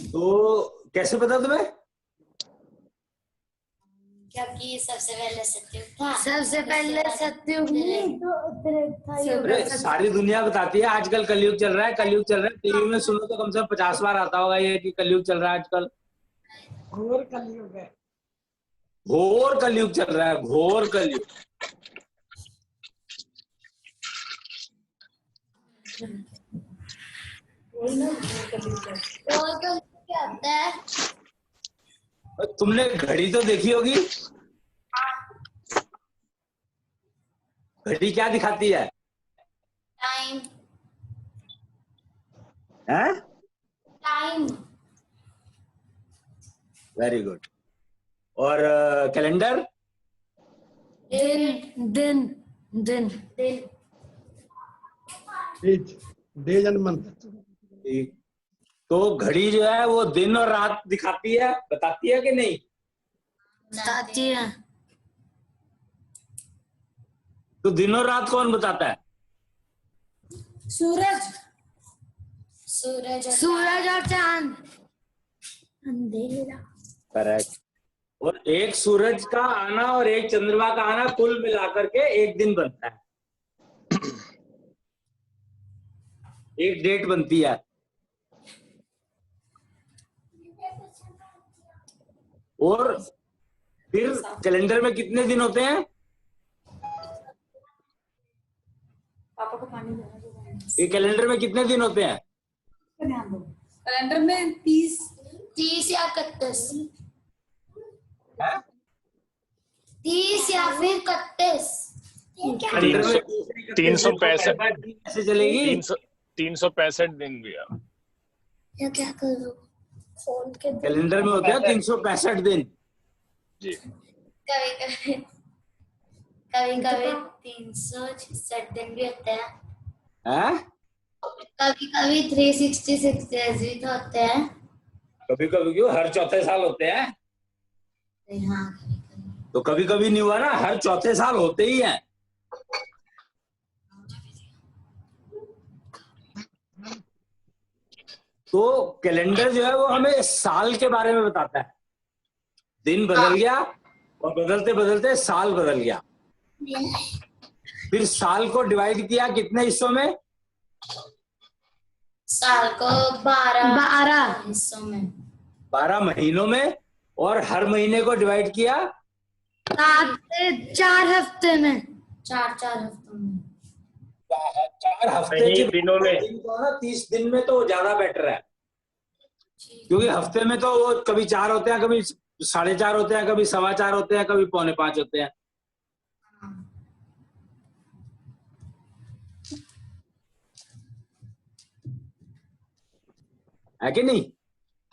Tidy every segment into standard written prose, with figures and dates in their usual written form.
तो कैसे पता तुम्हें? क्योंकि सबसे पहले सत्युग था। सबसे पहले सत्युग नहीं तो त्रेता युग। अरे सारी दुनिया बताती है आजकल कलयुग चल रहा है, कलयुग चल रहा है। टीवी में सुनो तो कम से कम 50 बार आता होगा ये कि कलयुग चल रहा है आजकल। घोर कलयुग है। घोर कलयुग चल रहा है, घोर कलयुग। और क्या होता है? तुमने घड़ी तो देखी होगी, घड़ी क्या दिखाती है? टाइम। हैं? टाइम। Very good. और कैलेंडर? दिन दिन दिन दिन। Days and month. तो घड़ी जो है वो दिन और रात दिखाती है, बताती है कि नहीं? बताती है। तो दिन और रात कौन बताता है? सूरज सूरज। सूरज और चांद। अंधेरा। करेक्ट। और एक सूरज का आना और एक चंद्रमा का आना कुल मिलाकर के एक दिन बनता है, एक डेट बनती है। और फिर कैलेंडर में कितने दिन होते हैं? पापा को पानी देना। ये कैलेंडर में कितने दिन होते हैं? कैलेंडर में 30 या 31। है? 30 या फिर 31। कैलेंडर में 365 कैसे चलेगी? 365 दिन भैया। या क्या करूं? फोन के कैलेंडर में होते हैं 365 दिन। जी। कभी कभी 366 दिन भी होते हैं। हैं? कभी कभी 366 डेज भी तो होते हैं। कभी कभी क्यों, हर चौथे साल होते हैं। हाँ कभी कभी। तो कभी कभी नहीं हुआ ना, हर चौथे साल होते ही हैं। तो कैलेंडर जो है वो हमें साल के बारे में बताता है। दिन बदल गया और बदलते बदलते साल बदल गया। फिर साल को डिवाइड किया कितने हिस्सों में? साल को 12 हिस्सों में, 12 महीनों में। और हर महीने को डिवाइड किया 4 हफ्ते में। 4 हफ्तों में। 4 हफ्ते के दिनों में। दिन को ना 30 दिन में तो ज्यादा बेटर है, क्योंकि हफ्ते में तो वो कभी 4 होते हैं, कभी 4.5 होते हैं, कभी 4.25 होते हैं, कभी 4.25 होते हैं। है कि नहीं?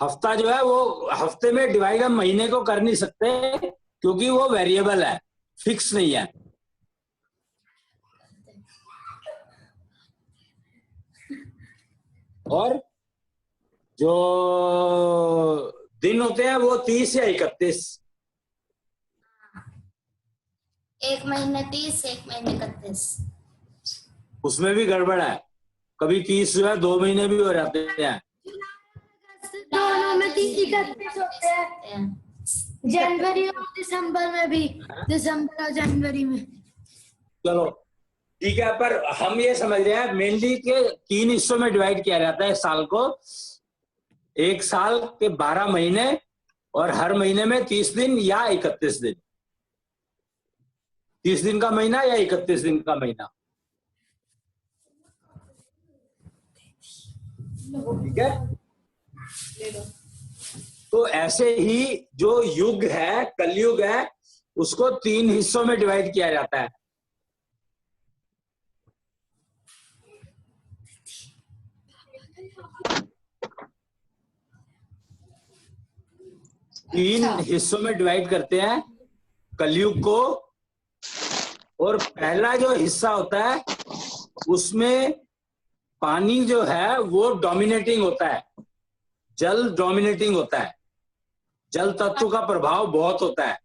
हफ्ता जो है वो हफ्ते में डिवाइड हम महीने को कर नहीं सकते, क्योंकि वो वेरिएबल है, फिक्स नहीं है। और जो दिन होते हैं वो 30 या 31। एक महीने 30, एक महीने 31। उसमें भी गड़बड़ है, कभी 30 जो है 2 महीने भी हो जाते हैं। दोनों में 31 होते हैं। जनवरी और दिसंबर में भी, दिसंबर और जनवरी में। चलो ठीक है, पर हम ये समझ रहे हैं मेनली के 3 हिस्सों में डिवाइड किया जाता है साल को। एक साल के 12 महीने और हर महीने में 30 दिन या 31 दिन। 30 दिन का महीना या 31 दिन का महीना। ठीक है? तो ऐसे ही जो युग है, कलयुग है, उसको 3 हिस्सों में डिवाइड किया जाता है। तीन हिस्सों में डिवाइड करते हैं कलयुग को। और पहला जो हिस्सा होता है उसमें पानी जो है वो डोमिनेटिंग होता है, जल डोमिनेटिंग होता है, जल तत्व का प्रभाव बहुत होता है।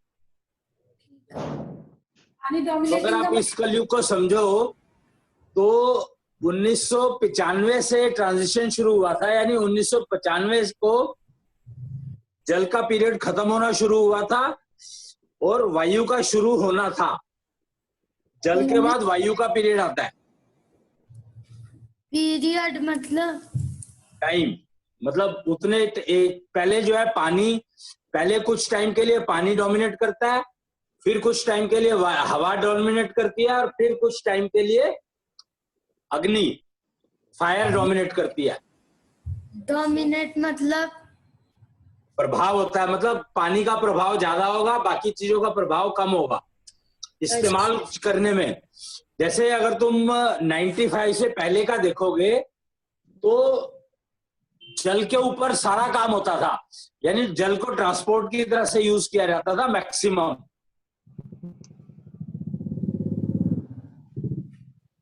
तो अगर आप इस कलयुग को समझो तो 1995 से ट्रांजिशन शुरू हुआ था, यानी 1995 को जल का पीरियड खत्म होना शुरू हुआ था और वायु का शुरू होना था। जल के बाद वायु का पीरियड आता है। पीरियड मतलब टाइम, मतलब उतने पहले जो है पानी, पहले कुछ टाइम के लिए पानी डोमिनेट करता है, फिर कुछ टाइम के लिए हवा डोमिनेट करती है, और फिर कुछ टाइम के लिए अग्नि, फायर डोमिनेट करती है। डोमिनेट मतलब प्रभाव होता है, मतलब पानी का प्रभाव ज्यादा होगा, बाकी चीजों का प्रभाव कम होगा इस्तेमाल करने में। जैसे अगर तुम 95 से पहले का देखोगे तो जल के ऊपर सारा काम होता था, यानी जल को ट्रांसपोर्ट की तरह से यूज किया जाता था मैक्सिमम।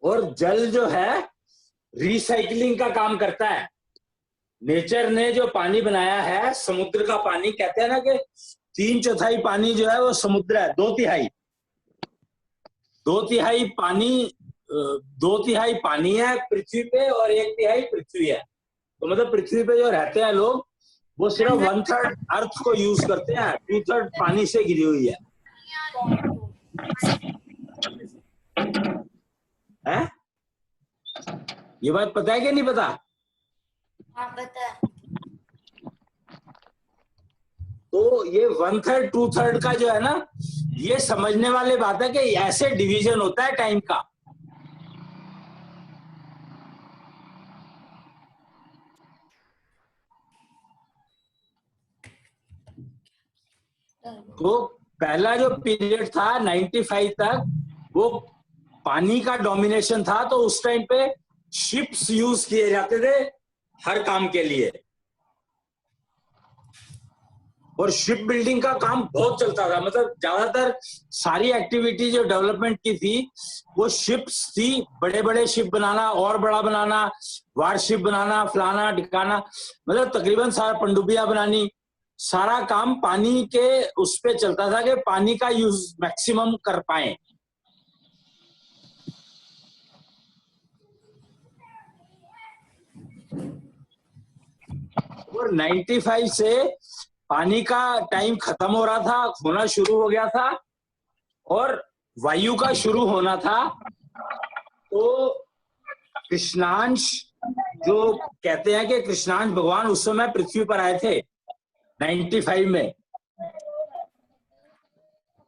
और जल जो है रिसाइकलिंग का काम करता है। नेचर ने जो पानी बनाया है, समुद्र का पानी, कहते हैं ना कि 3/4 पानी जो है वो समुद्र है, 2/3 पानी है पृथ्वी पे और 1/3 पृथ्वी है। तो मतलब पृथ्वी पे जो रहते हैं लोग, वो सिर्फ 1/3 अर्थ को यूज करते हैं, 2/3 पानी से घिरी हुई है। हैं? ये बात पता है कि नहीं पता? हाँ पता है। तो ये 1/3 2/3 का जो है ना, ये समझने वाली बात है कि ऐसे डिवीजन होता है टाइम का। तो पहला जो पीरियड था 95 तक, वो पानी का डोमिनेशन था। तो उस टाइम पे शिप्स यूज किए जाते थे हर काम के लिए, और शिप बिल्डिंग का काम बहुत चलता था। मतलब ज्यादातर सारी एक्टिविटी जो डेवलपमेंट की थी वो शिप्स थी। बड़े बड़े शिप बनाना, और बड़ा बनाना, वारशिप बनाना, फलाना टिकाना, मतलब तकरीबन सारा पनडुब्बियां बनानी, सारा काम पानी के उस पे चलता था कि पानी का यूज मैक्सिमम कर पाए। और 95 से पानी का टाइम खत्म हो रहा था, होना शुरू हो गया था, और वायु का शुरू होना था। तो कृष्णांश, जो कहते हैं कि कृष्णांश भगवान उस समय पृथ्वी पर आए थे 95 में।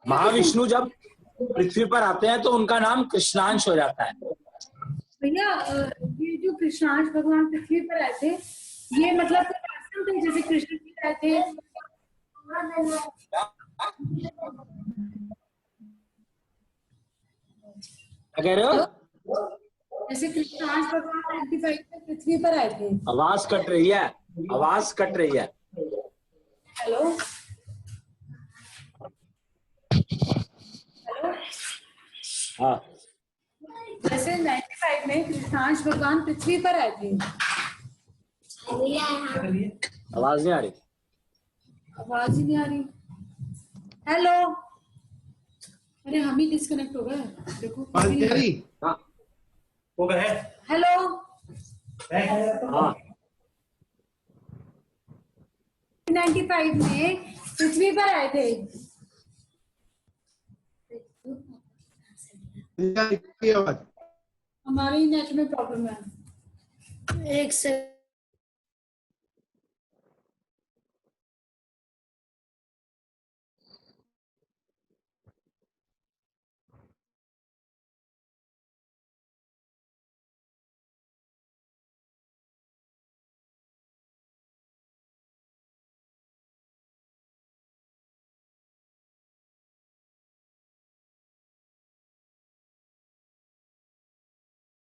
महाविष्णु जब पृथ्वी पर आते हैं तो उनका नाम कृष्णांश हो जाता है। भैया ये जो कृष्णांश भगवान पृथ्वी पर आए थे, ये मतलब पर्सन थे जैसे कृष्ण जी आए थे? क्या कह रहे हो? जैसे कृष्णांश भगवान 95 में पृथ्वी पर आए थे। आवाज कट रही है, आवाज कट रही है। हेलो हेलो, हाँ, जैसे 95 में कृष्णांश भगवान पृथ्वी पर आए थे। आवाज नहीं आ रही। आवाज ही नहीं आ रही। हेलो, अरे हम ही डिस्कनेक्ट हो गए, देखो। हाँ, वो है। हेलो, हाँ, 95 में पृथ्वी पर आए थे। हमारे ही नेट में प्रॉब्लम है। एक सेकंड।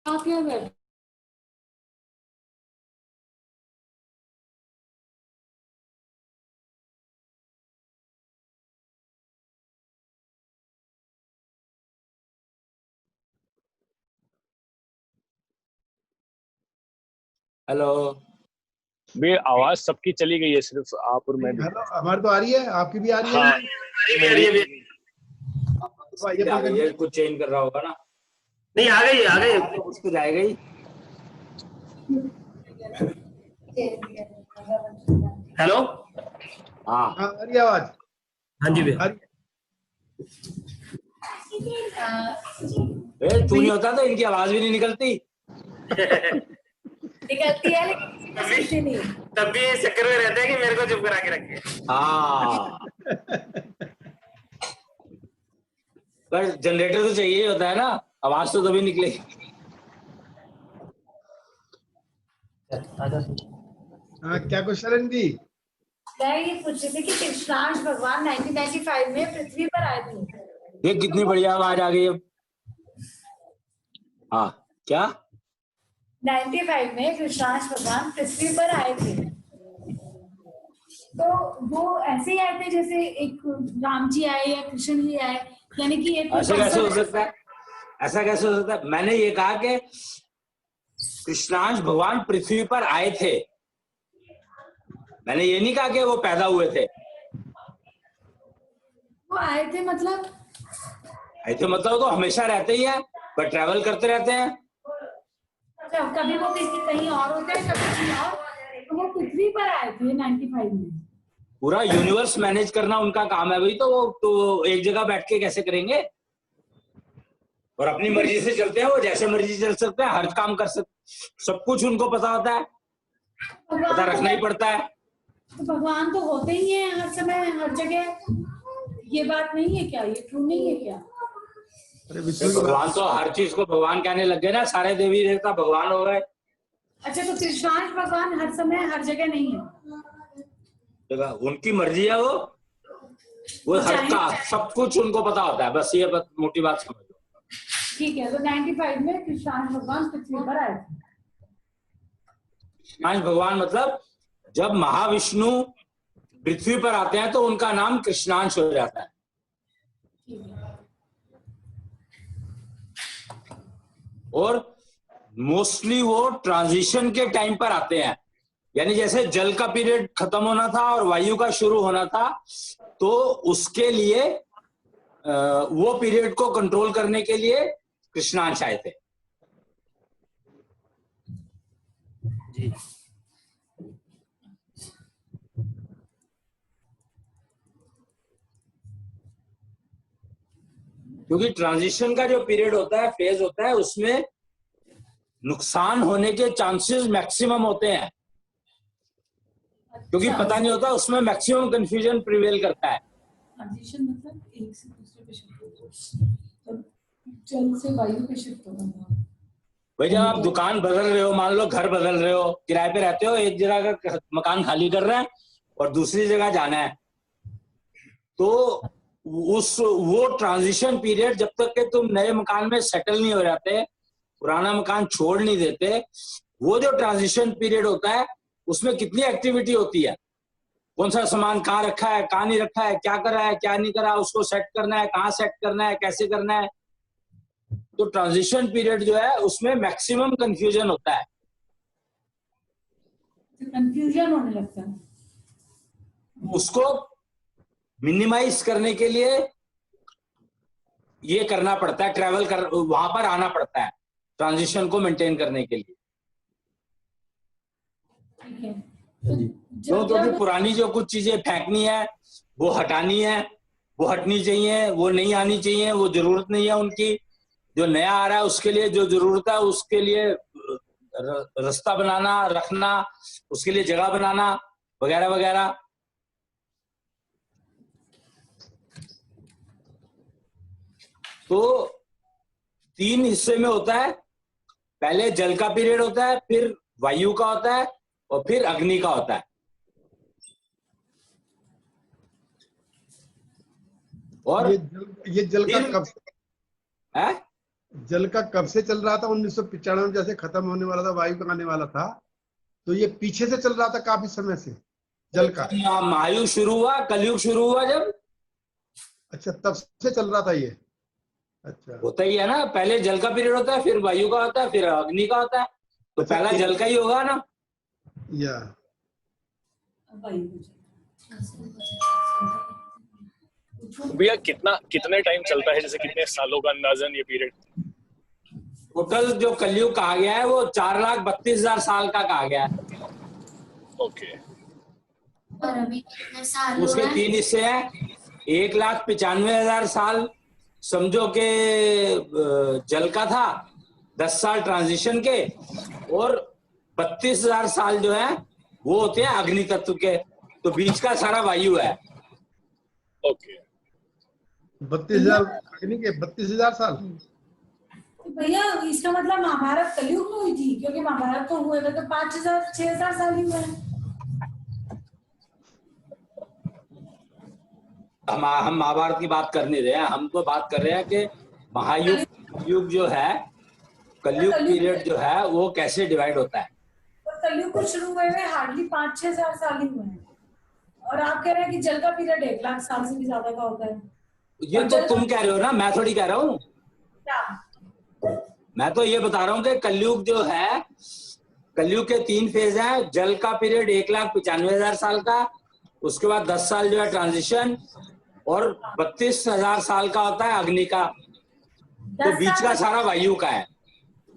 आप यहाँ बैठ। हेलो। भैया आवाज सबकी चली गई है, सिर्फ आप और मैं भी। हेलो, हमारी तो आ रही है, आपकी भी आ रही है। हाँ, ये कुछ चेंज कर रहा होगा ना? नहीं, आ गई कुछ तो जाएगा ही। हेलो। हाँ हाँ आ रही है आवाज? हाँ जी भैया। आ रही है? तू नहीं होता तो इनकी आवाज भी नहीं निकलती। निकलती है लेकिन सुनती नहीं। तब भी ये चक्कर में रहते हैं कि मेरे को चुप करा के रखे। हाँ पर जनरेटर तो चाहिए ही होता है ना, आवाज तो तभी निकलेगी। हाँ क्या क्वेश्चन दी? मैं ये पूछ रही थी कि कृष्णांश भगवान 1995 में पृथ्वी पर आए थे। ये कितनी बढ़िया आवाज आ गई अब। हाँ क्या? 95 में कृष्णांश भगवान पृथ्वी पर आए थे, तो वो ऐसे ही आए थे जैसे एक राम जी आए या कृष्ण जी आए, यानी कि एक ऐसा कैसे हो सकता है? ऐसा कैसे हो सकता है? मैंने ये कहा कि कृष्णांश भगवान पृथ्वी पर आए थे, मैंने ये नहीं कहा कि वो पैदा हुए थे। वो आए थे मतलब आए थे मतलब तो हमेशा रहते ही है, पर ट्रैवल करते रहते हैं। कभी वो किसी कहीं और होते हैं, कभी कहीं और, तो वो पृथ्वी पर आए थे 95 में। पूरा यूनिवर्स मैनेज करना उनका काम है भाई, तो वो तो एक जगह बैठ के कैसे करेंगे? और अपनी मर्जी से चलते हैं, वो जैसे मर्जी चल सकते हैं, हर काम कर सकते, सब कुछ उनको पता होता है, पता रखना ही पड़ता है। तो भगवान तो होते ही हैं हर समय हर जगह, ये बात नहीं है क्या? ये ट्रू नहीं है क्या? अरे विष्णु की भगवान तो हर चीज को भगवान कहने लग गए ना, सारे देवी देवता भगवान हो गए। अच्छा, तो कृष्णांश भगवान हर समय हर जगह नहीं है? देखा, उनकी मर्जी है, वो हर का सब कुछ उनको पता होता है, बस ये मोटी बात समझ लो। ठीक है, तो 95 में कृष्णांश भगवान पृथ्वी पर आए थे। कृष्णांश भगवान मतलब जब महाविष्णु पृथ्वी पर आते हैं तो उनका नाम कृष्णांश हो जाता है। और मोस्टली वो ट्रांजिशन के टाइम पर आते हैं, यानी जैसे जल का पीरियड खत्म होना था और वायु का शुरू होना था, तो उसके लिए वो पीरियड को कंट्रोल करने के लिए कृष्णांश आए थे। जी। क्योंकि ट्रांजिशन का जो पीरियड होता है, फेज होता है, उसमें नुकसान होने के चांसेस मैक्सिमम होते हैं, क्योंकि पता नहीं होता, उसमें मैक्सिमम कंफ्यूजन प्रिवेल करता है। ट्रांजिशन मतलब एक से दूसरे पे शिफ्ट होना, तो जल से वायु पे शिफ्ट होना। भाई जब आप दुकान बदल रहे हो, मान लो घर बदल रहे हो, किराए पे रहते हो, एक जगह का मकान खाली कर रहे हैं और दूसरी जगह जाना है, तो वो ट्रांजिशन पीरियड जब तक कि तुम नए मकान में सेटल नहीं हो जाते, पुराना मकान छोड़ नहीं देते, वो जो ट्रांजिशन पीरियड होता है उसमें कितनी एक्टिविटी होती है, कौन सा सामान कहाँ रखा है, कहाँ नहीं रखा है, क्या कर रहा है, क्या नहीं कर रहा है, उसको सेट करना है, कहाँ सेट करना है, कैसे करना है। तो ट्रांजिशन पीरियड जो है उसमें मैक्सिमम कंफ्यूजन होता है। कंफ्यूजन होने लगता है। उसको मिनिमाइज करने के लिए ये करना पड़ता है, ट्रैवल कर वहां पर आना पड़ता है ट्रांजिशन को मेंटेन करने के लिए। ठीक है, तो पुरानी जो कुछ चीजें फेंकनी है, वो हटानी है, वो हटनी चाहिए, वो नहीं आनी चाहिए, वो जरूरत नहीं है उनकी। जो नया आ रहा है उसके लिए जो जरूरत है, उसके लिए रास्ता बनाना, रखना, उसके लिए जगह बनाना, वगैरह वगैरह। तो 3 हिस्से में होता है, पहले जल का पीरियड होता है, फिर वायु का होता है और फिर अग्नि का होता है। और ये जल का कब है? जल का कब से चल रहा था? 1995 जैसे खत्म होने वाला था, वायु का आने वाला था, तो ये पीछे से चल रहा था काफी समय से जल का। महायुग शुरू हुआ, कलयुग शुरू हुआ जब। अच्छा, तब से चल रहा था ये? अच्छा, होता ही है ना, पहले जल का पीरियड होता है, फिर वायु का होता है, फिर अग्नि का होता है, तो अच्छा, पहला जल का ही होगा ना। या भैया कितने टाइम चलता है, जैसे कितने सालों का अंदाजन ये पीरियड? टोटल जो कलयुग कहा गया है वो 4,32,000 साल का कहा गया है। ओके। और अभी कितने साल उसके हुए? 3 हिस्से हैं। 1,95,000 साल समझो के जल का था, 10 साल ट्रांजिशन के, और 32,000 साल जो है वो होते हैं अग्नि तत्व के। तो बीच का सारा वायु है। ओके 32,000 अग्नि के 32,000 साल। तो भैया इसका मतलब महाभारत कलयुग में हुई थी, क्योंकि महाभारत तो हुए थे तो 5,000 6,000 साल ही हुए हैं। हम महाभारत की बात कर नहीं रहे हैं, हम तो बात कर रहे हैं कि महायुग जो है, कलयुग पीरियड जो है वो कैसे डिवाइड होता है। और कलयुग को शुरू हुए हुए हार्डली 5-6,000 साल ही हुए हैं, और आप कह रहे हैं कि जल का पीरियड 1 लाख साल से भी ज्यादा का होता है। ये तो तुम कह रहे हो ना, मैं थोड़ी कह रहा हूँ। क्या? मैं तो ये बता रहा हूँ कि कलयुग जो है, कलयुग के 3 फेज हैं। जल का पीरियड 1,95,000 साल का, उसके बाद 10 साल जो है ट्रांजिशन, और 32,000 साल का होता है अग्नि का। तो 10 बीच का साल सारा वायु का है।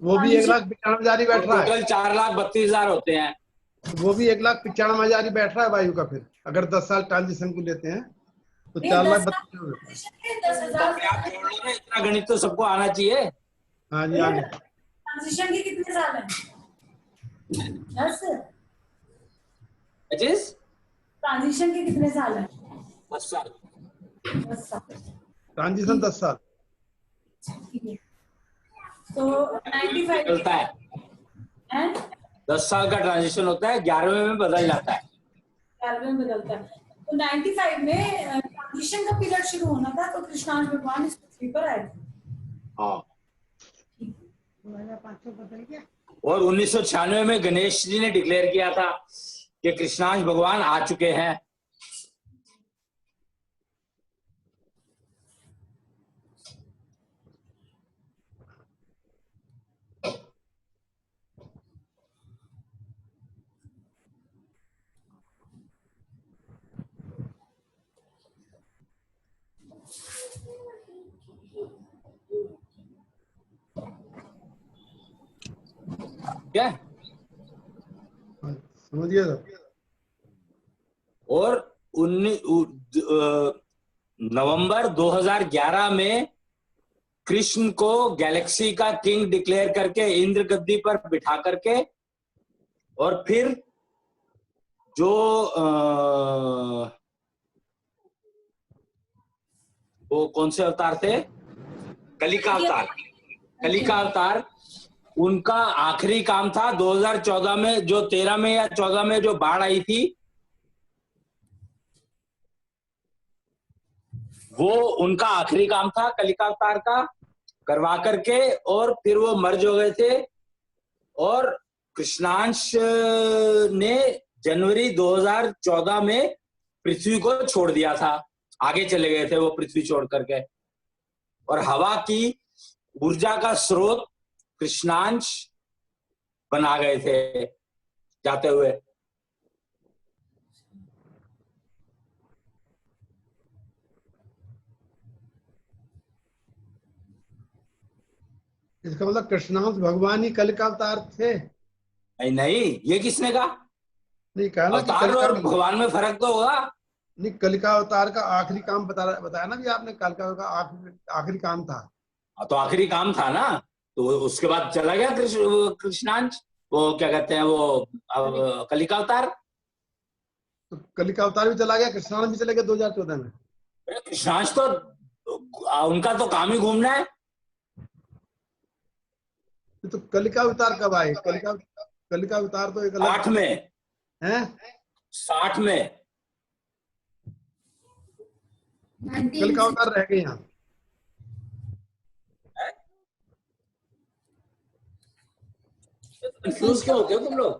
वो भी 1,95,000 ही बैठ रहा है। टोटल 4,32,000 होते हैं। वो भी 1,95,000 ही बैठ रहा है वायु का। फिर अगर 10 साल ट्रांजिशन को लेते हैं तो नहीं, 4,32,000। 10,000 आप जोड़ लो ना, इतना गणित तो सबको आना चाहिए। हाँ जी आगे। ट्रांजिशन के कितने साल है? 10। जिस ट्रांजिशन के कितने साल है? 10 साल। 10 साल। ट्रांजिशन 10 साल। ठीक है, तो 95 चलता है, है, 10 साल का ट्रांजिशन होता है, 11वें में बदल जाता है। 11वें में बदलता है। तो 95 में ट्रांजिशन का पीरियड शुरू होना था, तो कृष्णांश भगवान इस पृथ्वी पर आए थे। हाँ। और 1996 में गणेश जी ने डिक्लेयर किया था कि कृष्णांश भगवान आ चुके हैं। क्या समझिए सर। और नवंबर 2011 में कृष्ण को गैलेक्सी का किंग डिक्लेयर करके इंद्र गद्दी पर बिठा करके, और फिर जो वो कौन से अवतार थे, कलिका अवतार, कलिका अवतार, उनका आखिरी काम था 2014 में, जो 13 में या 14 में जो बाढ़ आई थी, वो उनका आखिरी काम था कलिका अवतार का, करवा करके, और फिर वो मर्ज हो गए थे। और कृष्णांश ने जनवरी 2014 में पृथ्वी को छोड़ दिया था, आगे चले गए थे वो पृथ्वी छोड़ करके। और हवा की ऊर्जा का स्रोत कृष्णांश बना गए थे जाते हुए। इसका मतलब कृष्णांश भगवान ही कल का अवतार थे? नहीं नहीं, ये किसने कहा? नहीं कहा ना कि अवतार और भगवान में फर्क तो होगा। नहीं, कलिका अवतार का आखिरी काम बताया ना भी आपने, कलिका का आखिरी काम था। तो आखिरी काम था ना, तो उसके बाद चला गया कृष्णांश, वो क्या कहते हैं वो कलिका अवतार। तो कलिका अवतार भी चला गया, कृष्णांश भी चले गए 2014 में। कृष्णांश तो उनका तो काम ही घूमना है। तो कलिका अवतार कब आए? कलिका अवतार तो एक अलग 60 में है। 60 में कलिका अवतार रह गए यहाँ। कंफ्यूज क्यों होते हो तुम लोग?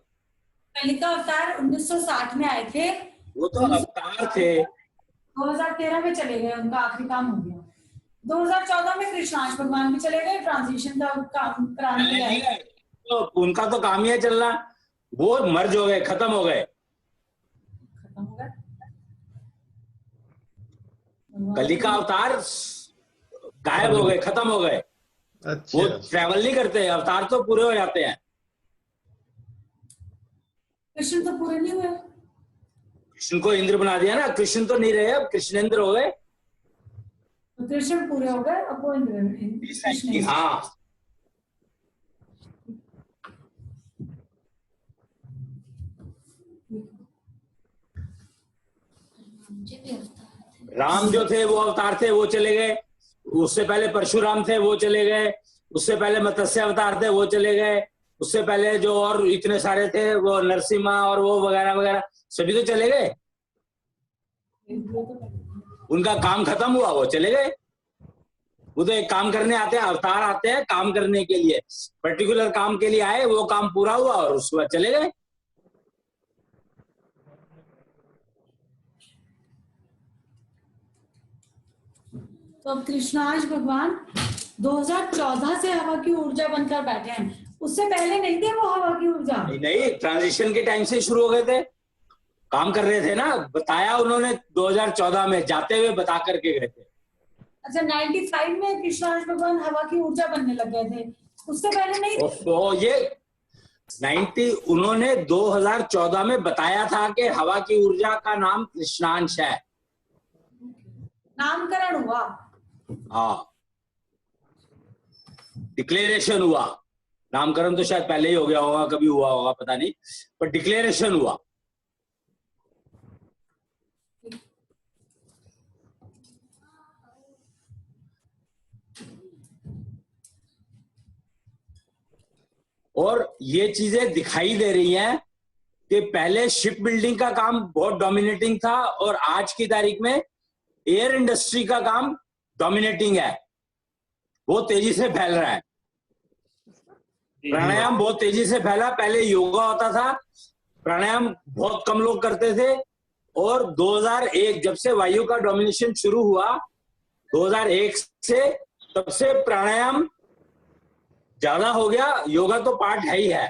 कलिका अवतार 1960 में आए थे, वो तो अवतार थे। 2013 में चले गए, उनका आखिरी काम हो गया। 2014 में कृष्णांश भगवान भी चले गए, ट्रांजिशन का काम कराने के लिए। तो उनका तो काम ही है चलना, वो मर्ज हो गए, खत्म हो गए। खत्म हो गया। कलिका अवतार गायब हो गए, खत्म हो गए। अच्छा, वो ट्रैवल नहीं करते, अवतार तो पूरे हो जाते हैं। कृष्ण तो पूरे नहीं हुए। कृष्ण को इंद्र बना दिया ना, कृष्ण तो नहीं रहे, अब कृष्णेंद्र हो गए। तो कृष्ण पूरे हो गए, अब वो कृष्ण। हाँ, राम जो थे वो अवतार थे, वो चले गए। उससे पहले परशुराम थे, वो चले गए। उससे पहले मत्स्य अवतार थे, वो चले गए। उससे पहले जो और इतने सारे थे, वो नरसिम्हा और वो वगैरह वगैरह सभी तो चले गए। उनका काम खत्म हुआ, वो चले गए। वो तो एक काम करने आते हैं, अवतार आते हैं काम करने के लिए, पर्टिकुलर काम के लिए आए, वो काम पूरा हुआ और उसके बाद चले गए। तो अब कृष्णाज भगवान 2014 से हवा की ऊर्जा बनकर बैठे हैं, उससे पहले नहीं थे वो हवा की ऊर्जा? नहीं, ट्रांजिशन के टाइम से शुरू हो गए थे, काम कर रहे थे ना, बताया उन्होंने 2014 में जाते हुए बता करके गए थे। अच्छा, 95 में कृष्णाज भगवान हवा की ऊर्जा बनने लग गए थे, उससे पहले नहीं थे? तो ये उन्होंने 2014 में बताया था कि हवा की ऊर्जा का नाम कृष्णांश है। नामकरण हुआ? हाँ, डिक्लेरेशन हुआ। नामकरण तो शायद पहले ही हो गया होगा, कभी हुआ होगा पता नहीं, पर डिक्लेरेशन हुआ। और ये चीजें दिखाई दे रही हैं कि पहले शिप बिल्डिंग का काम बहुत डोमिनेटिंग था और आज की तारीख में एयर इंडस्ट्री का काम डोमिनेटिंग है, बहुत तेजी से फैल रहा है। प्राणायाम बहुत तेजी से फैला। पहले योगा होता था, प्राणायाम बहुत कम लोग करते थे, और 2001 जब से वायु का डोमिनेशन शुरू हुआ, 2001 से तब से प्राणायाम ज्यादा हो गया। योगा तो पार्ट है ही है।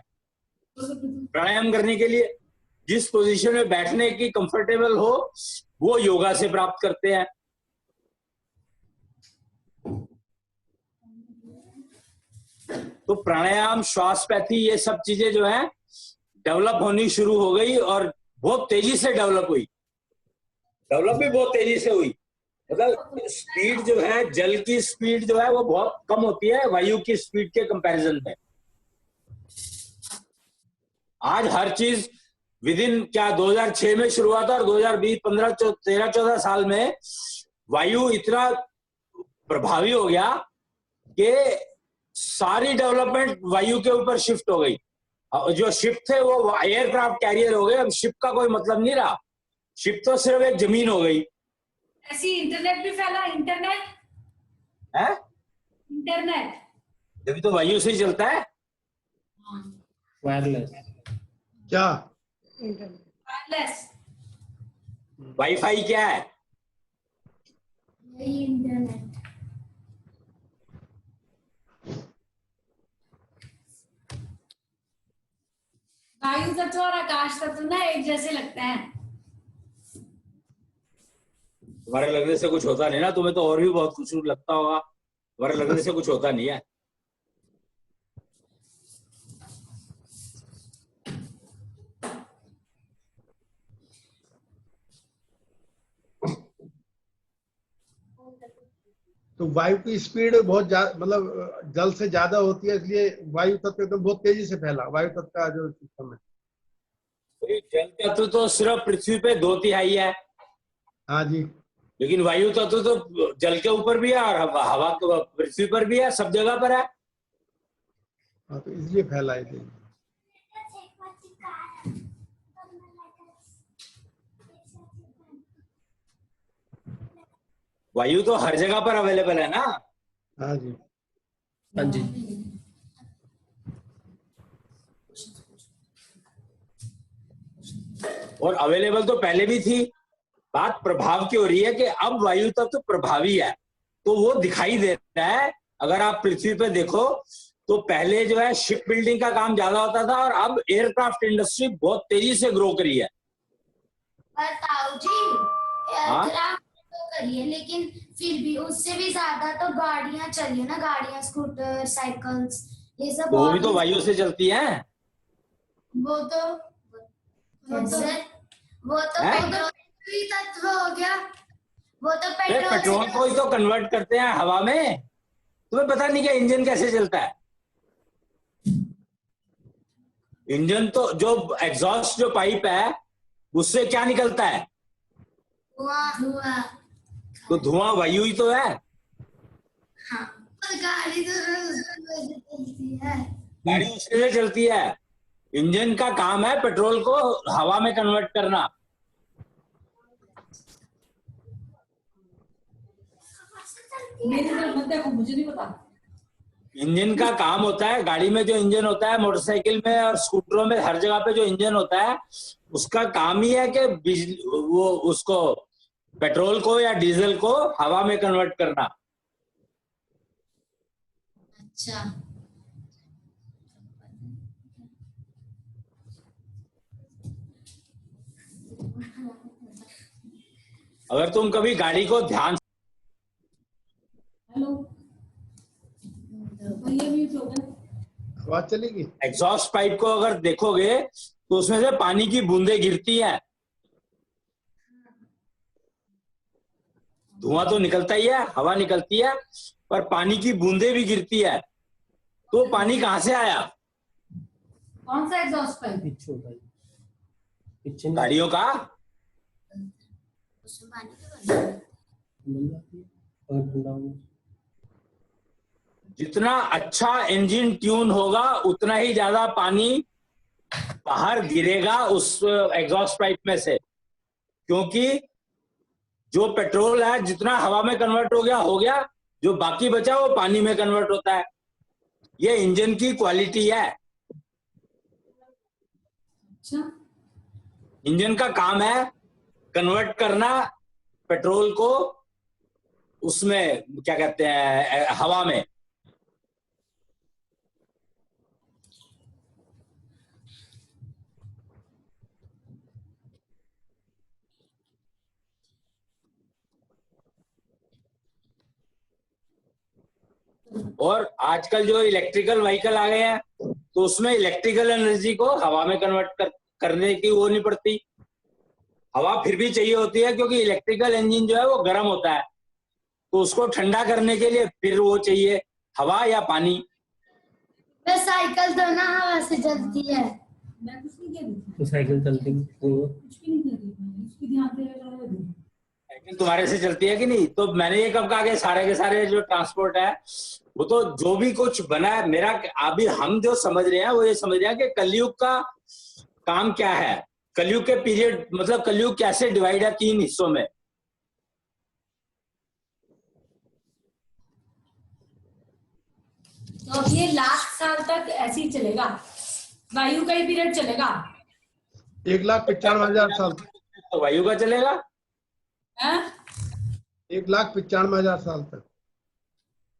प्राणायाम करने के लिए जिस पोजीशन में बैठने की कंफर्टेबल हो, वो योगा से प्राप्त करते हैं। तो प्राणायाम, श्वासपैथी, ये सब चीजें जो है डेवलप होनी शुरू हो गई और बहुत तेजी से डेवलप हुई। डेवलप भी बहुत तेजी से हुई। मतलब स्पीड जो है, जल की स्पीड जो है वो बहुत कम होती है वायु की स्पीड के कंपैरिजन में। आज हर चीज विदिन 2006 में शुरुआत और 2020, 15, 13, 14 साल में वायु इतना प्रभावी हो गया कि सारी डेवलपमेंट वायु के ऊपर शिफ्ट हो गई। जो शिप थे वो एयरक्राफ्ट कैरियर हो गए। अब शिप का कोई मतलब नहीं रहा, शिप तो सिर्फ एक जमीन हो गई। ऐसी इंटरनेट भी फैला। इंटरनेट है, इंटरनेट जब तो वायु से ही चलता है। वायरलेस। क्या? वायरलेस। वाईफाई क्या है? यही इंटरनेट। वायु तत्व और आकाश तत्व ना एक जैसे लगते हैं। तुम्हारे लगने से कुछ होता नहीं ना, तुम्हें तो और भी बहुत कुछ लगता होगा। तुम्हारे लगने से कुछ होता नहीं है। तो वायु की स्पीड बहुत मतलब जल से ज्यादा होती है, इसलिए वायु तत्व एकदम बहुत तेजी से फैला। वायु तत्व का जो सिस्टम है, जल तत्व तो सिर्फ पृथ्वी पे 2/3 है। हाँ जी। लेकिन वायु तत्व तो जल के ऊपर भी है और हवा पृथ्वी पर भी है, सब जगह पर है। हाँ, तो इसलिए फैला है तेजी। वायु तो हर जगह पर अवेलेबल है ना। हाँ जी। हाँ जी। और अवेलेबल तो पहले भी थी। बात प्रभाव की हो रही है कि अब वायु तत्व तो प्रभावी है, तो वो दिखाई दे रहा है। अगर आप पृथ्वी पे देखो तो पहले जो है शिप बिल्डिंग का काम ज्यादा होता था और अब एयरक्राफ्ट इंडस्ट्री बहुत तेजी से ग्रो करी है। पर ताऊ जी, हाँ? एयरक्राफ्ट तो करिए, लेकिन फिर भी उससे भी ज्यादा तो गाड़ियां चलिए ना, गाड़ियां, स्कूटर, साइकिल्स, ये सब। तो वो भी तो वायु से चलती हैं। वो तो सर, वो तो हैं? पेट्रोल तत्व हो गया, वो तो अरे पेट्रोल पेट्रोल को ही तो कन्वर्ट करते हैं हवा में। तुम्हें पता नहीं क्या इंजन कैसे चलता है? इंजन तो जो एग्जॉस्ट जो पाइप है उससे क्या निकलता है? धुआं। तो धुआं वायु ही तो है। हाँ, पर गाड़ी तो चलती है। गाड़ी उससे से चलती है। इंजन का काम है पेट्रोल को हवा में कन्वर्ट करना। मेरी तरफ मत देखो, मुझे नहीं पता। इंजन का काम होता है, गाड़ी में जो इंजन होता है, मोटरसाइकिल में और स्कूटरों में हर जगह पे जो इंजन होता है उसका काम ही है कि बिजली वो उसको पेट्रोल को या डीजल को हवा में कन्वर्ट करना। अच्छा, अगर तुम कभी गाड़ी को ध्यान हेलो, भैया म्यूट हो गए। आवाज चलेगी। एग्जॉस्ट पाइप को अगर देखोगे तो उसमें से पानी की बूंदें गिरती हैं। धुआं तो निकलता ही है, हवा निकलती है, पर पानी की बूंदें भी गिरती है। तो पानी कहाँ से आया? कौन सा एग्जॉस्ट पाइप? पीछे होता है, पीछे गाड़ियों का। उसमें पानी तो मिल जाती है और ठंडा हो। जितना अच्छा इंजन ट्यून होगा उतना ही ज्यादा पानी बाहर गिरेगा उस एग्जॉस्ट पाइप में से, क्योंकि जो पेट्रोल है जितना हवा में कन्वर्ट हो गया, जो बाकी बचा वो पानी में कन्वर्ट होता है। ये इंजन की क्वालिटी है। अच्छा, इंजन का काम है कन्वर्ट करना पेट्रोल को उसमें क्या कहते हैं हवा में। और आजकल जो इलेक्ट्रिकल व्हीकल आ गए हैं तो उसमें इलेक्ट्रिकल एनर्जी को हवा में कन्वर्ट करने की वो नहीं पड़ती। हवा फिर भी चाहिए होती है क्योंकि इलेक्ट्रिकल इंजन जो है वो गर्म होता है, तो उसको ठंडा करने के लिए फिर वो चाहिए हवा या पानी। वह साइकिल तो ना हवा से चलती है। मैं कुछ नहीं कह रही थी, तो साइकिल चलती है तो कुछ भी नहीं कह रही थी, उसकी ध्यान दे रहा। साइकिल तुम्हारे से चलती है कि नहीं? तो मैंने ये कब कहा कि सारे के सारे जो ट्रांसपोर्ट है वो तो जो भी कुछ बना है मेरा, अभी हम जो समझ रहे हैं वो ये समझ रहे हैं कि कलयुग का काम क्या है। कलयुग के पीरियड मतलब कलयुग कैसे डिवाइड है 3 हिस्सों में। तो अब ये लाख साल तक ऐसे ही चलेगा, वायु का ही पीरियड चलेगा। 1,95,000 साल। तो वायु का चलेगा। हैं? 1,95,000 साल तक।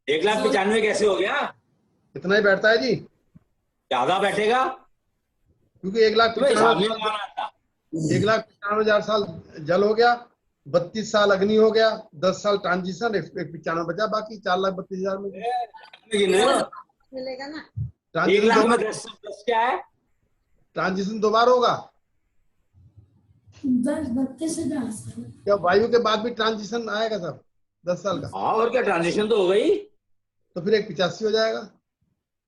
1,95,000 कैसे हो गया? इतना ही बैठता है जी, ज्यादा बैठेगा। क्योंकि 1,95,000 साल जल हो गया, 32 साल अग्नि हो गया, 10 साल ट्रांजिशन, 1,95 बचा, बाकी 4,32,000 में मिलेगा ना। 1 लाख में 10 क्या है? ट्रांजिशन 2 बार होगा। 32,000 साल। क्या वायु के बाद भी ट्रांजिशन आएगा सर 10 साल का? हाँ, और क्या ट्रांजिशन तो हो गई। तो फिर 1,85 हो जाएगा।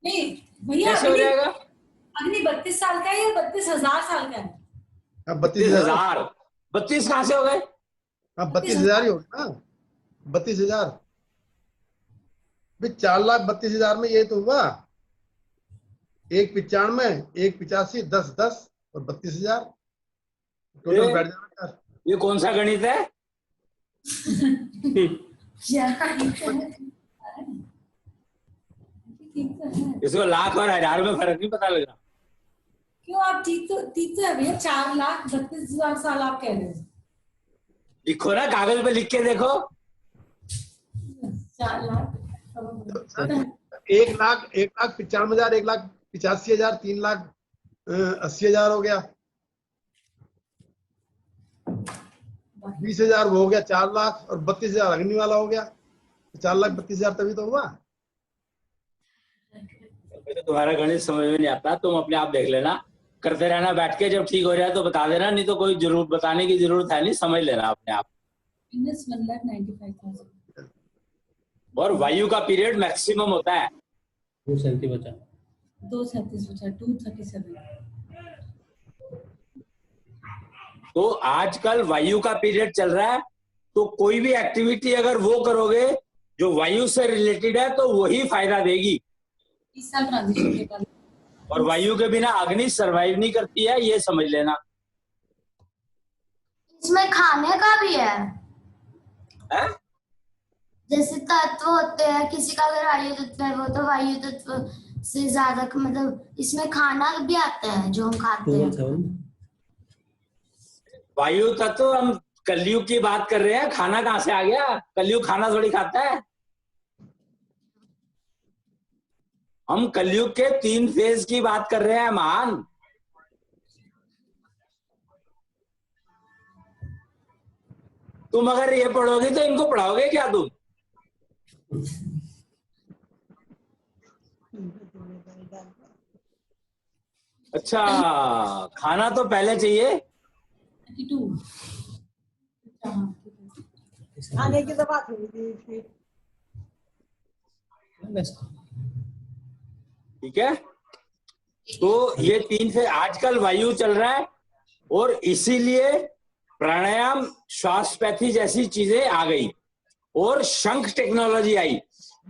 नहीं भैया, कैसे हो जाएगा? अग्नि 32 साल का है या 32,000 साल का है? हाँ 32,000। 32 कहाँ से हो गए? हाँ 32,000 ही होगा ना, 32,000। भाई 4,32,000 में ये तो हुआ 1,95, 1,85, 10 और 32,000 टोटल बैठ जाएगा। ये कौन सा गणित है? ठीक तो है। इसको लाख और हजार में फर्क नहीं पता लग रहा। क्यों, आप ठीक तो है भैया। 4,32,000 साल आप कह रहे हो। लिखो ना, कागज पे लिख के देखो। 4 लाख 1,95,000, 1,85,000, 3,80,000 हो गया, 20,000 वो हो गया 4 लाख, और 32,000 अग्नि वाला हो गया, 4,32,000 तभी तो हुआ। तो तुम्हारा गणित समझ में नहीं आता, तुम अपने आप देख लेना। करते रहना बैठ के, जब ठीक हो जाए तो बता देना, नहीं तो कोई जरूरत बताने की जरूरत है नहीं, समझ लेना अपने आप। Minus 1,95,000. और वायु का पीरियड मैक्सिमम होता है 270 बचा। 237 बचा, 237. तो आजकल वायु का पीरियड चल रहा है, तो कोई भी एक्टिविटी अगर वो करोगे जो वायु से रिलेटेड है तो वही फायदा देगी। इस साल ट्रांजिशन के बाद और वायु के बिना अग्नि सरवाइव नहीं करती है, ये समझ लेना इसमें खाने का भी है, है? जैसे तत्व होते हैं, किसी का अगर आयु तत्व है वो तो वायु तत्व से ज्यादा, मतलब इसमें खाना भी आता है जो हम खाते हैं। 217 वायु तत्व, हम कलयुग की बात कर रहे हैं, खाना कहाँ से आ गया? कलयुग खाना थोड़ी खाता है। हम कलयुग के 3 फेज की बात कर रहे हैं मान। तुम अगर ये पढ़ोगे तो इनको पढ़ाओगे क्या तुम? अच्छा, खाना तो पहले चाहिए। 32. आने की तो बात हुई थी फिर। ठीक है, तो ये 3 फेज आजकल वायु चल रहा है, और इसीलिए प्राणायाम, श्वासपैथी जैसी चीजें आ गई, और शंख टेक्नोलॉजी आई।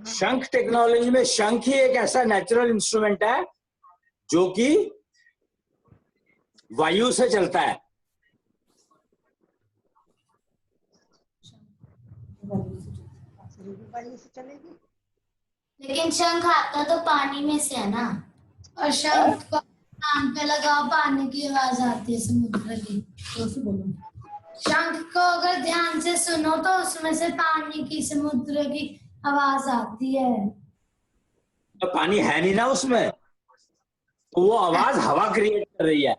शंख टेक्नोलॉजी में शंख ही एक ऐसा नेचुरल इंस्ट्रूमेंट है जो कि वायु से चलता है। वायु से चलेगी। लेकिन शंख आता तो पानी में से है ना, और शंख को कान पे लगाओ, पानी की आवाज आती है समुद्र की। तो से बोलो. शंख को अगर ध्यान से सुनो तो उसमें से पानी की, समुद्र की आवाज आती है। तो पानी है नहीं ना उसमें, तो वो आवाज हवा क्रिएट कर रही है।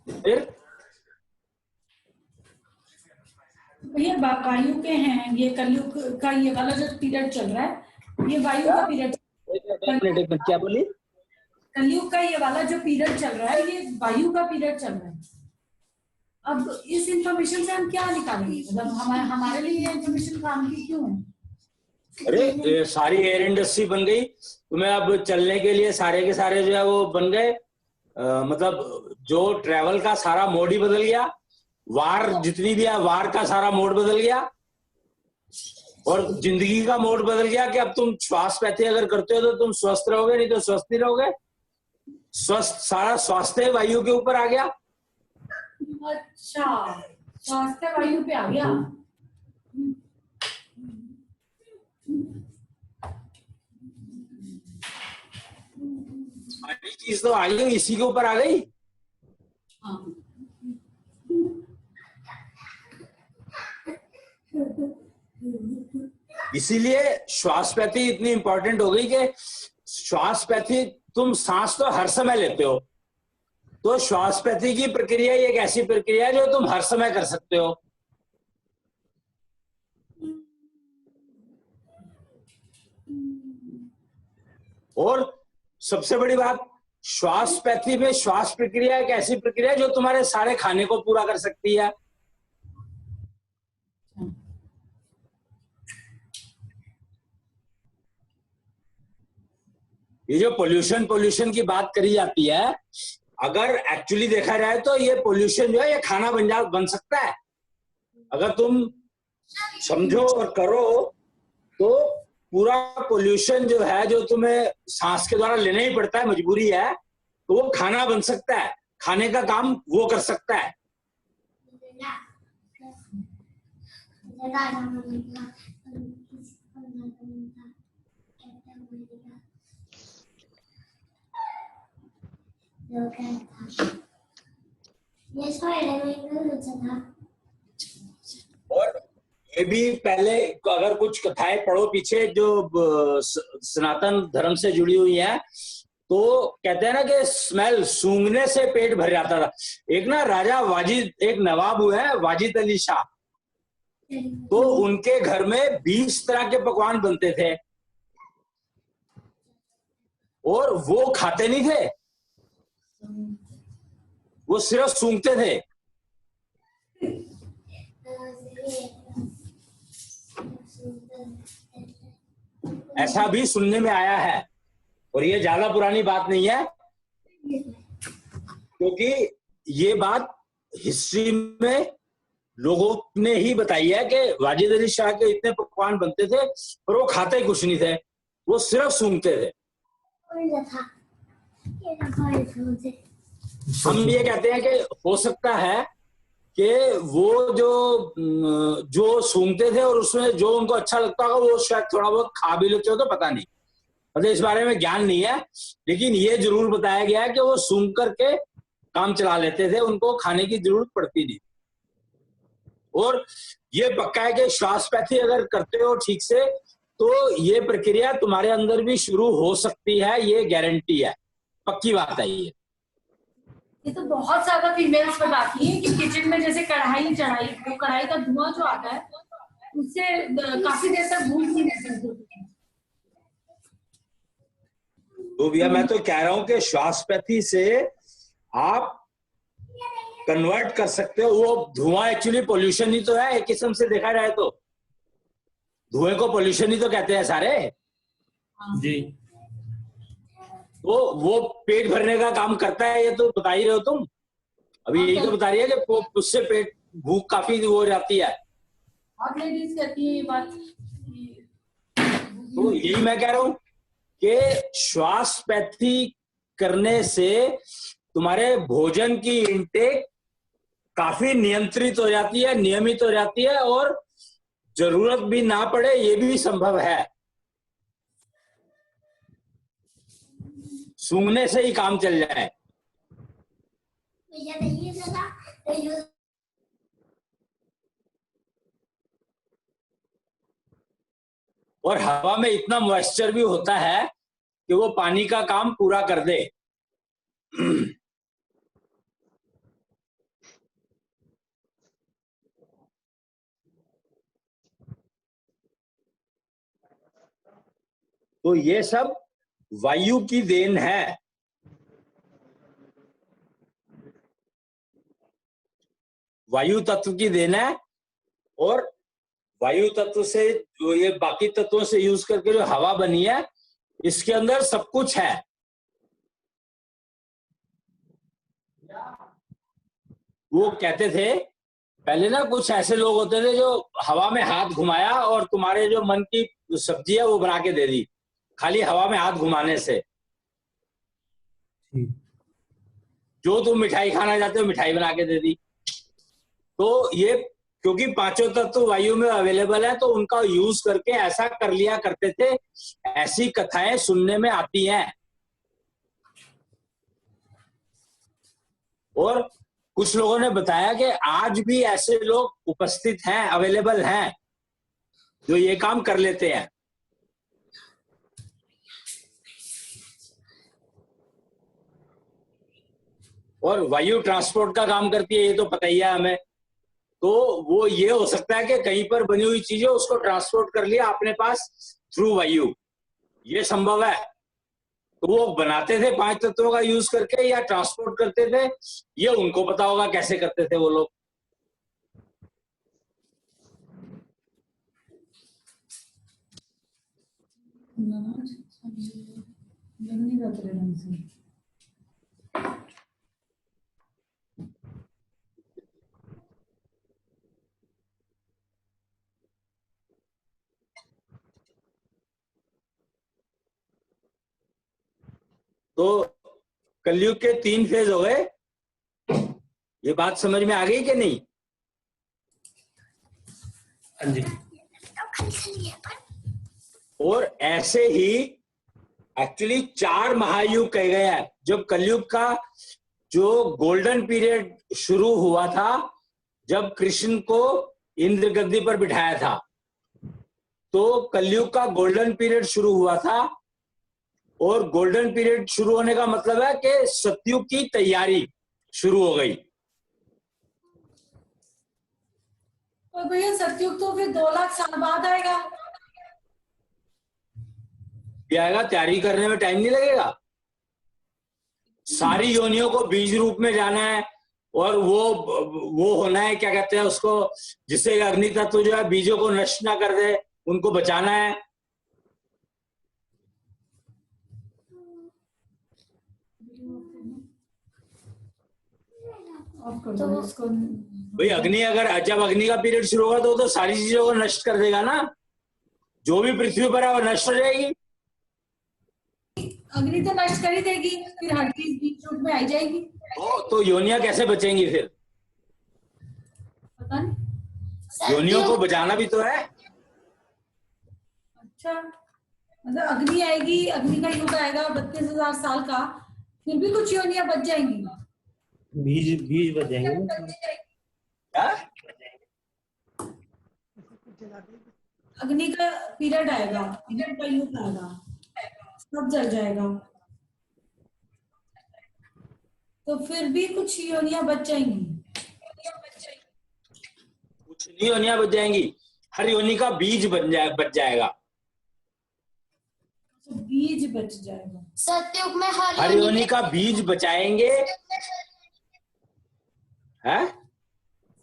फिर ये वायु के हैं, ये कलयुग का ये वाला जो पीरियड चल रहा है, ये वायु का पीरियड। एक मिनट, क्या बोली? कलयुग का ये वाला जो पीरियड चल रहा है, ये वायु का पीरियड चल रहा है। अब इस इंफॉर्मेशन से हम क्या निकालेंगे, मतलब हमारे लिए ये इंफॉर्मेशन काम की क्यों है? अरे सारी एयर इंडस्ट्री बन गई, तुम्हें अब चलने के लिए सारे के सारे जो है वो बन गए। मतलब जो ट्रेवल का सारा मोड ही बदल गया, वार जितनी भी है वार का सारा मोड बदल गया, और जिंदगी का मोड बदल गया कि अब तुम श्वासपैथी अगर करते हो तो तुम स्वस्थ रहोगे, नहीं तो स्वस्थ नहीं रहोगे। स्वस्थ, सारा स्वास्थ्य वायु के ऊपर आ गया। अच्छा, स्वास्थ्य वायु पे आ गया। सारी चीज तो आ गई, इसी के ऊपर आ गई। हाँ। इसीलिए श्वासपैथी इतनी इंपॉर्टेंट हो गई कि श्वासपैथी, तुम सांस तो हर समय लेते हो, तो श्वासपैथी की प्रक्रिया एक ऐसी प्रक्रिया है जो तुम हर समय कर सकते हो। और सबसे बड़ी बात, श्वासपैथी में श्वास प्रक्रिया एक ऐसी प्रक्रिया है जो तुम्हारे सारे खाने को पूरा कर सकती है। ये जो पोल्यूशन की बात करी जाती है, अगर एक्चुअली देखा जाए तो ये पोल्यूशन जो है ये खाना बन सकता है। अगर तुम समझो और करो तो पूरा पोल्यूशन जो है, जो तुम्हें सांस के द्वारा लेना ही पड़ता है, मजबूरी है, तो वो खाना बन सकता है, खाने का काम वो कर सकता है। और ये भी पहले अगर कुछ कथाएं पढ़ो पीछे जो सनातन धर्म से जुड़ी हुई हैं, तो कहते हैं ना कि स्मेल सूंघने से पेट भर जाता था। एक ना राजा वाजिद, एक नवाब हुए हैं वाजिद अली शाह, तो उनके घर में 20 तरह के पकवान बनते थे और वो खाते नहीं थे, वो सिर्फ सूंघते थे। ऐसा भी सुनने में आया है और ये ज्यादा पुरानी बात नहीं है, क्योंकि ये बात हिस्ट्री में लोगों ने ही बताई है कि वाजिद अली शाह के इतने पकवान बनते थे पर वो खाते कुछ नहीं थे, वो सिर्फ सूंघते थे। हम ये कहते हैं कि हो सकता है कि वो जो सूंघते थे और उसमें जो उनको अच्छा लगता होगा वो शायद थोड़ा बहुत खा भी लेते हो, तो पता नहीं, मतलब इस बारे में ज्ञान नहीं है, लेकिन ये जरूर बताया गया है कि वो सूंघ करके काम चला लेते थे, उनको खाने की जरूरत पड़ती नहीं। और ये पक्का है कि श्वासपैथी अगर करते हो ठीक से तो ये प्रक्रिया तुम्हारे अंदर भी शुरू हो सकती है, ये गारंटी है, पक्की बात है ये तो बहुत ज्यादा फीमेल्स बताती हैं कि किचन में जैसे कढ़ाई चढ़ाई, वो कढ़ाई का धुआं जो आता है उससे काफी देर तक भूख नहीं रह सकती। तो भैया मैं तो कह रहा हूं कि श्वासपैथी से आप कन्वर्ट कर सकते हो। वो धुआं एक्चुअली पोल्यूशन ही तो है, एक किस्म से देखा जाए तो धुएं को पोल्यूशन ही तो कहते हैं सारे जी। तो वो पेट भरने का काम करता है, ये तो बता ही रहे हो तुम, अभी यही तो बता रही है कि उससे पेट भूख काफी हो जाती है। और लेडीज कहती है ये बात, तो यही मैं कह रहा हूं कि श्वासपैथी करने से तुम्हारे भोजन की इंटेक काफी नियंत्रित हो जाती है, नियमित हो जाती है और जरूरत भी ना पड़े ये भी संभव है, सूंघने से ही काम चल जाए। और हवा में इतना मॉइस्चर भी होता है कि वो पानी का काम पूरा कर दे। तो ये सब वायु की देन है। वायु तत्व की देन है और वायु तत्व से जो ये बाकी तत्वों से यूज करके जो हवा बनी है इसके अंदर सब कुछ है। वो कहते थे पहले ना, कुछ ऐसे लोग होते थे जो हवा में हाथ घुमाया और तुम्हारे जो मन की सब्जी है वो बना के दे दी, खाली हवा में हाथ घुमाने से। जो तुम मिठाई खाना चाहते हो मिठाई बना के दे दी। तो ये क्योंकि पांचों तत्व वायु में अवेलेबल है तो उनका यूज करके ऐसा कर लिया करते थे, ऐसी कथाएं सुनने में आती हैं। और कुछ लोगों ने बताया कि आज भी ऐसे लोग उपस्थित हैं, अवेलेबल हैं, जो ये काम कर लेते हैं। और वायु ट्रांसपोर्ट का काम करती है, ये तो पता ही है हमें। तो वो ये हो सकता है कि कहीं पर बनी हुई चीजें उसको ट्रांसपोर्ट कर लिया अपने पास थ्रू वायु, ये संभव है। तो वो बनाते थे पांच तत्वों का यूज करके या ट्रांसपोर्ट करते थे, ये उनको पता होगा कैसे करते थे वो लोग। तो कलयुग के 3 फेज हो गए, ये बात समझ में आ गई कि नहीं? हाँ जी। और ऐसे ही एक्चुअली 4 महायुग कहे गए हैं। जब कलयुग का जो गोल्डन पीरियड शुरू हुआ था, जब कृष्ण को इंद्र गद्दी पर बिठाया था, तो कलयुग का गोल्डन पीरियड शुरू हुआ था। और गोल्डन पीरियड शुरू होने का मतलब है कि सतयुग की तैयारी शुरू हो गई। तो भैया सतयुग तो फिर 2 लाख साल बाद आएगा। आएगा, तैयारी करने में टाइम नहीं लगेगा। सारी योनियों को बीज रूप में जाना है, और वो होना है, क्या कहते हैं उसको, जिससे अग्नि तत्व जो है बीजों को नष्ट ना कर दे, उनको बचाना है। भाई अग्नि, अगर जब अग्नि का पीरियड शुरू होगा तो सारी चीजों को नष्ट कर देगा ना। जो भी पृथ्वी पर है वो नष्ट हो जाएगी। अग्नि तो नष्ट कर ही देगी, फिर हर चीज बीच रूप में आई जाएगी। तो योनियां कैसे बचेंगी फिर? पता नहीं। योनियों को बचाना भी तो है। अच्छा, मतलब अग्नि आएगी, अग्नि का युग आएगा 32,000 साल का, फिर भी कुछ योनियां बच जाएंगी। बीज बच जाएंगे। अग्नि का पीरियड आएगा, अग्नि का युग आएगा, सब जल जाएगा, तो फिर भी कुछ योनियां बच जाएंगी। कुछ नहीं योनियां बच जाएंगी, हर योनि का बीज बच जाएगा। तो बीज बच जाएगा। सतयुग में हर योनि का बीज बचाएंगे। है?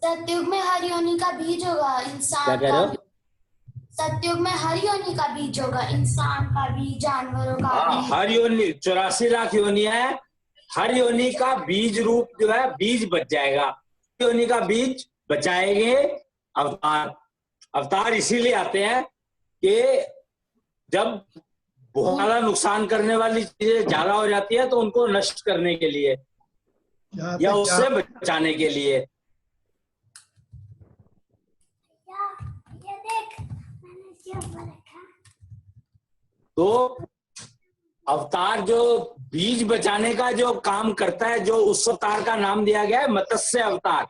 सतयुग में हर योनि का बीज होगा, इंसान क्या कह का रहे हो? सतयुग में हर योनि का बीज होगा, इंसान का भी, जानवरों का भी। हर योनि 84 लाख योनियां है, हर योनि का बीज रूप जो है बीज बच जाएगा। योनि का बीज बचाएंगे अवतार। अवतार इसीलिए आते हैं कि जब बहुत ज्यादा नुकसान करने वाली चीजें ज्यादा हो जाती है तो उनको नष्ट करने के लिए या उससे बचाने के लिए। तो अवतार जो बीज बचाने का जो काम करता है, जो उस अवतार का नाम दिया गया है मत्स्य अवतार,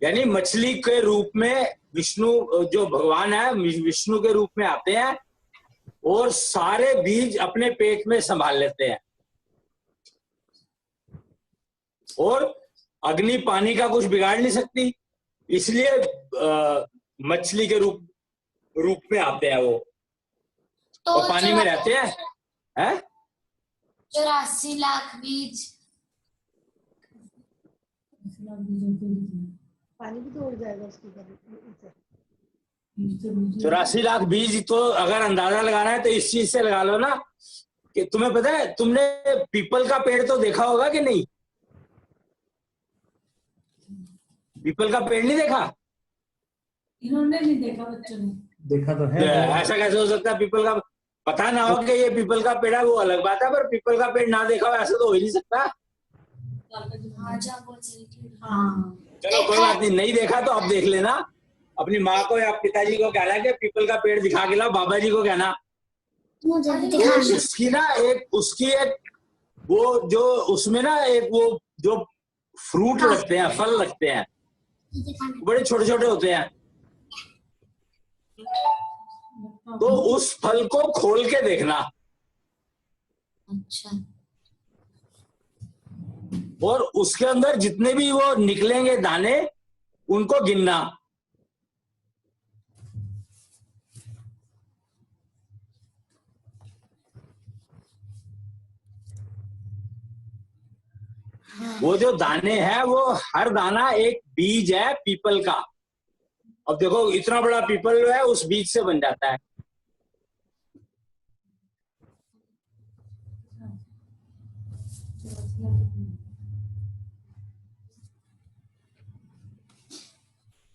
यानी मछली के रूप में विष्णु जो भगवान है विष्णु के रूप में आते हैं और सारे बीज अपने पेट में संभाल लेते हैं। और अग्नि पानी का कुछ बिगाड़ नहीं सकती, इसलिए मछली के रूप में आते हैं वो, तो और पानी में रहते हैं। 84 लाख बीज पानी भी तो उड़ जाएगा उसके ऊपर। 84 लाख बीज, तो अगर अंदाजा लगाना है तो इस चीज से लगा लो ना कि तुम्हें पता है, तुमने पीपल का पेड़ तो देखा होगा कि नहीं? पीपल का पेड़ नहीं देखा? इन्होंने नहीं देखा, बच्चों ने देखा तो है। ऐसा कैसे हो सकता है? पीपल का पता ना हो कि ये पीपल का पेड़ है वो अलग बात है, पर पीपल का पेड़ ना देखा हो ऐसा तो हो ही नहीं सकता। हाँ, चलो कोई बात नहीं, नहीं देखा तो अब देख लेना। अपनी माँ को या पिताजी को कहना कि पीपल का पेड़ दिखा के लाओ, बाबा जी को कहना। उसकी ना एक वो जो उसमें ना एक वो जो फ्रूट लगते हैं, फल लगते हैं, बड़े छोटे छोटे होते हैं, तो उस फल को खोल के देखना। अच्छा। और उसके अंदर जितने भी वो निकलेंगे दाने उनको गिनना। वो जो दाने हैं वो हर दाना एक बीज है पीपल का। अब देखो इतना बड़ा पीपल जो है उस बीज से बन जाता है।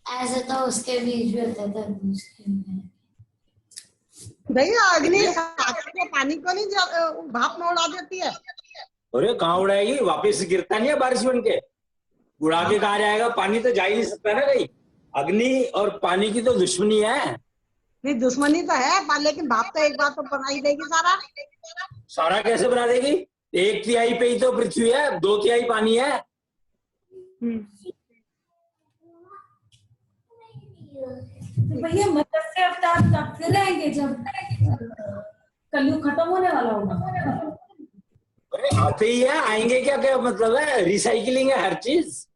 ऐसे तो उसके बीज भी होते थे, उसके भी। भैया अग्नि सागर के पानी को नहीं भाप में उड़ा देती है? अरे कहाँ उड़ाएगी, वापस गिरता नहीं है बारिश बन के, उड़ा के कहाँ जाएगा? पानी तो जा ही नहीं सकता ना कहीं। अग्नि और पानी की तो दुश्मनी है। नहीं दुश्मनी तो है पर लेकिन भाप तो एक बार तो बना ही देगी सारा। सारा कैसे बना देगी? 1/3 पे ही तो पृथ्वी है, 2/3 पानी है। तो भैया मत्स्य अवतार तब फिर आएंगे जब कलयुग खत्म होने वाला होगा। अरे आते ही है, आएंगे क्या क्या मतलब है? रिसाइकिलिंग है हर चीज।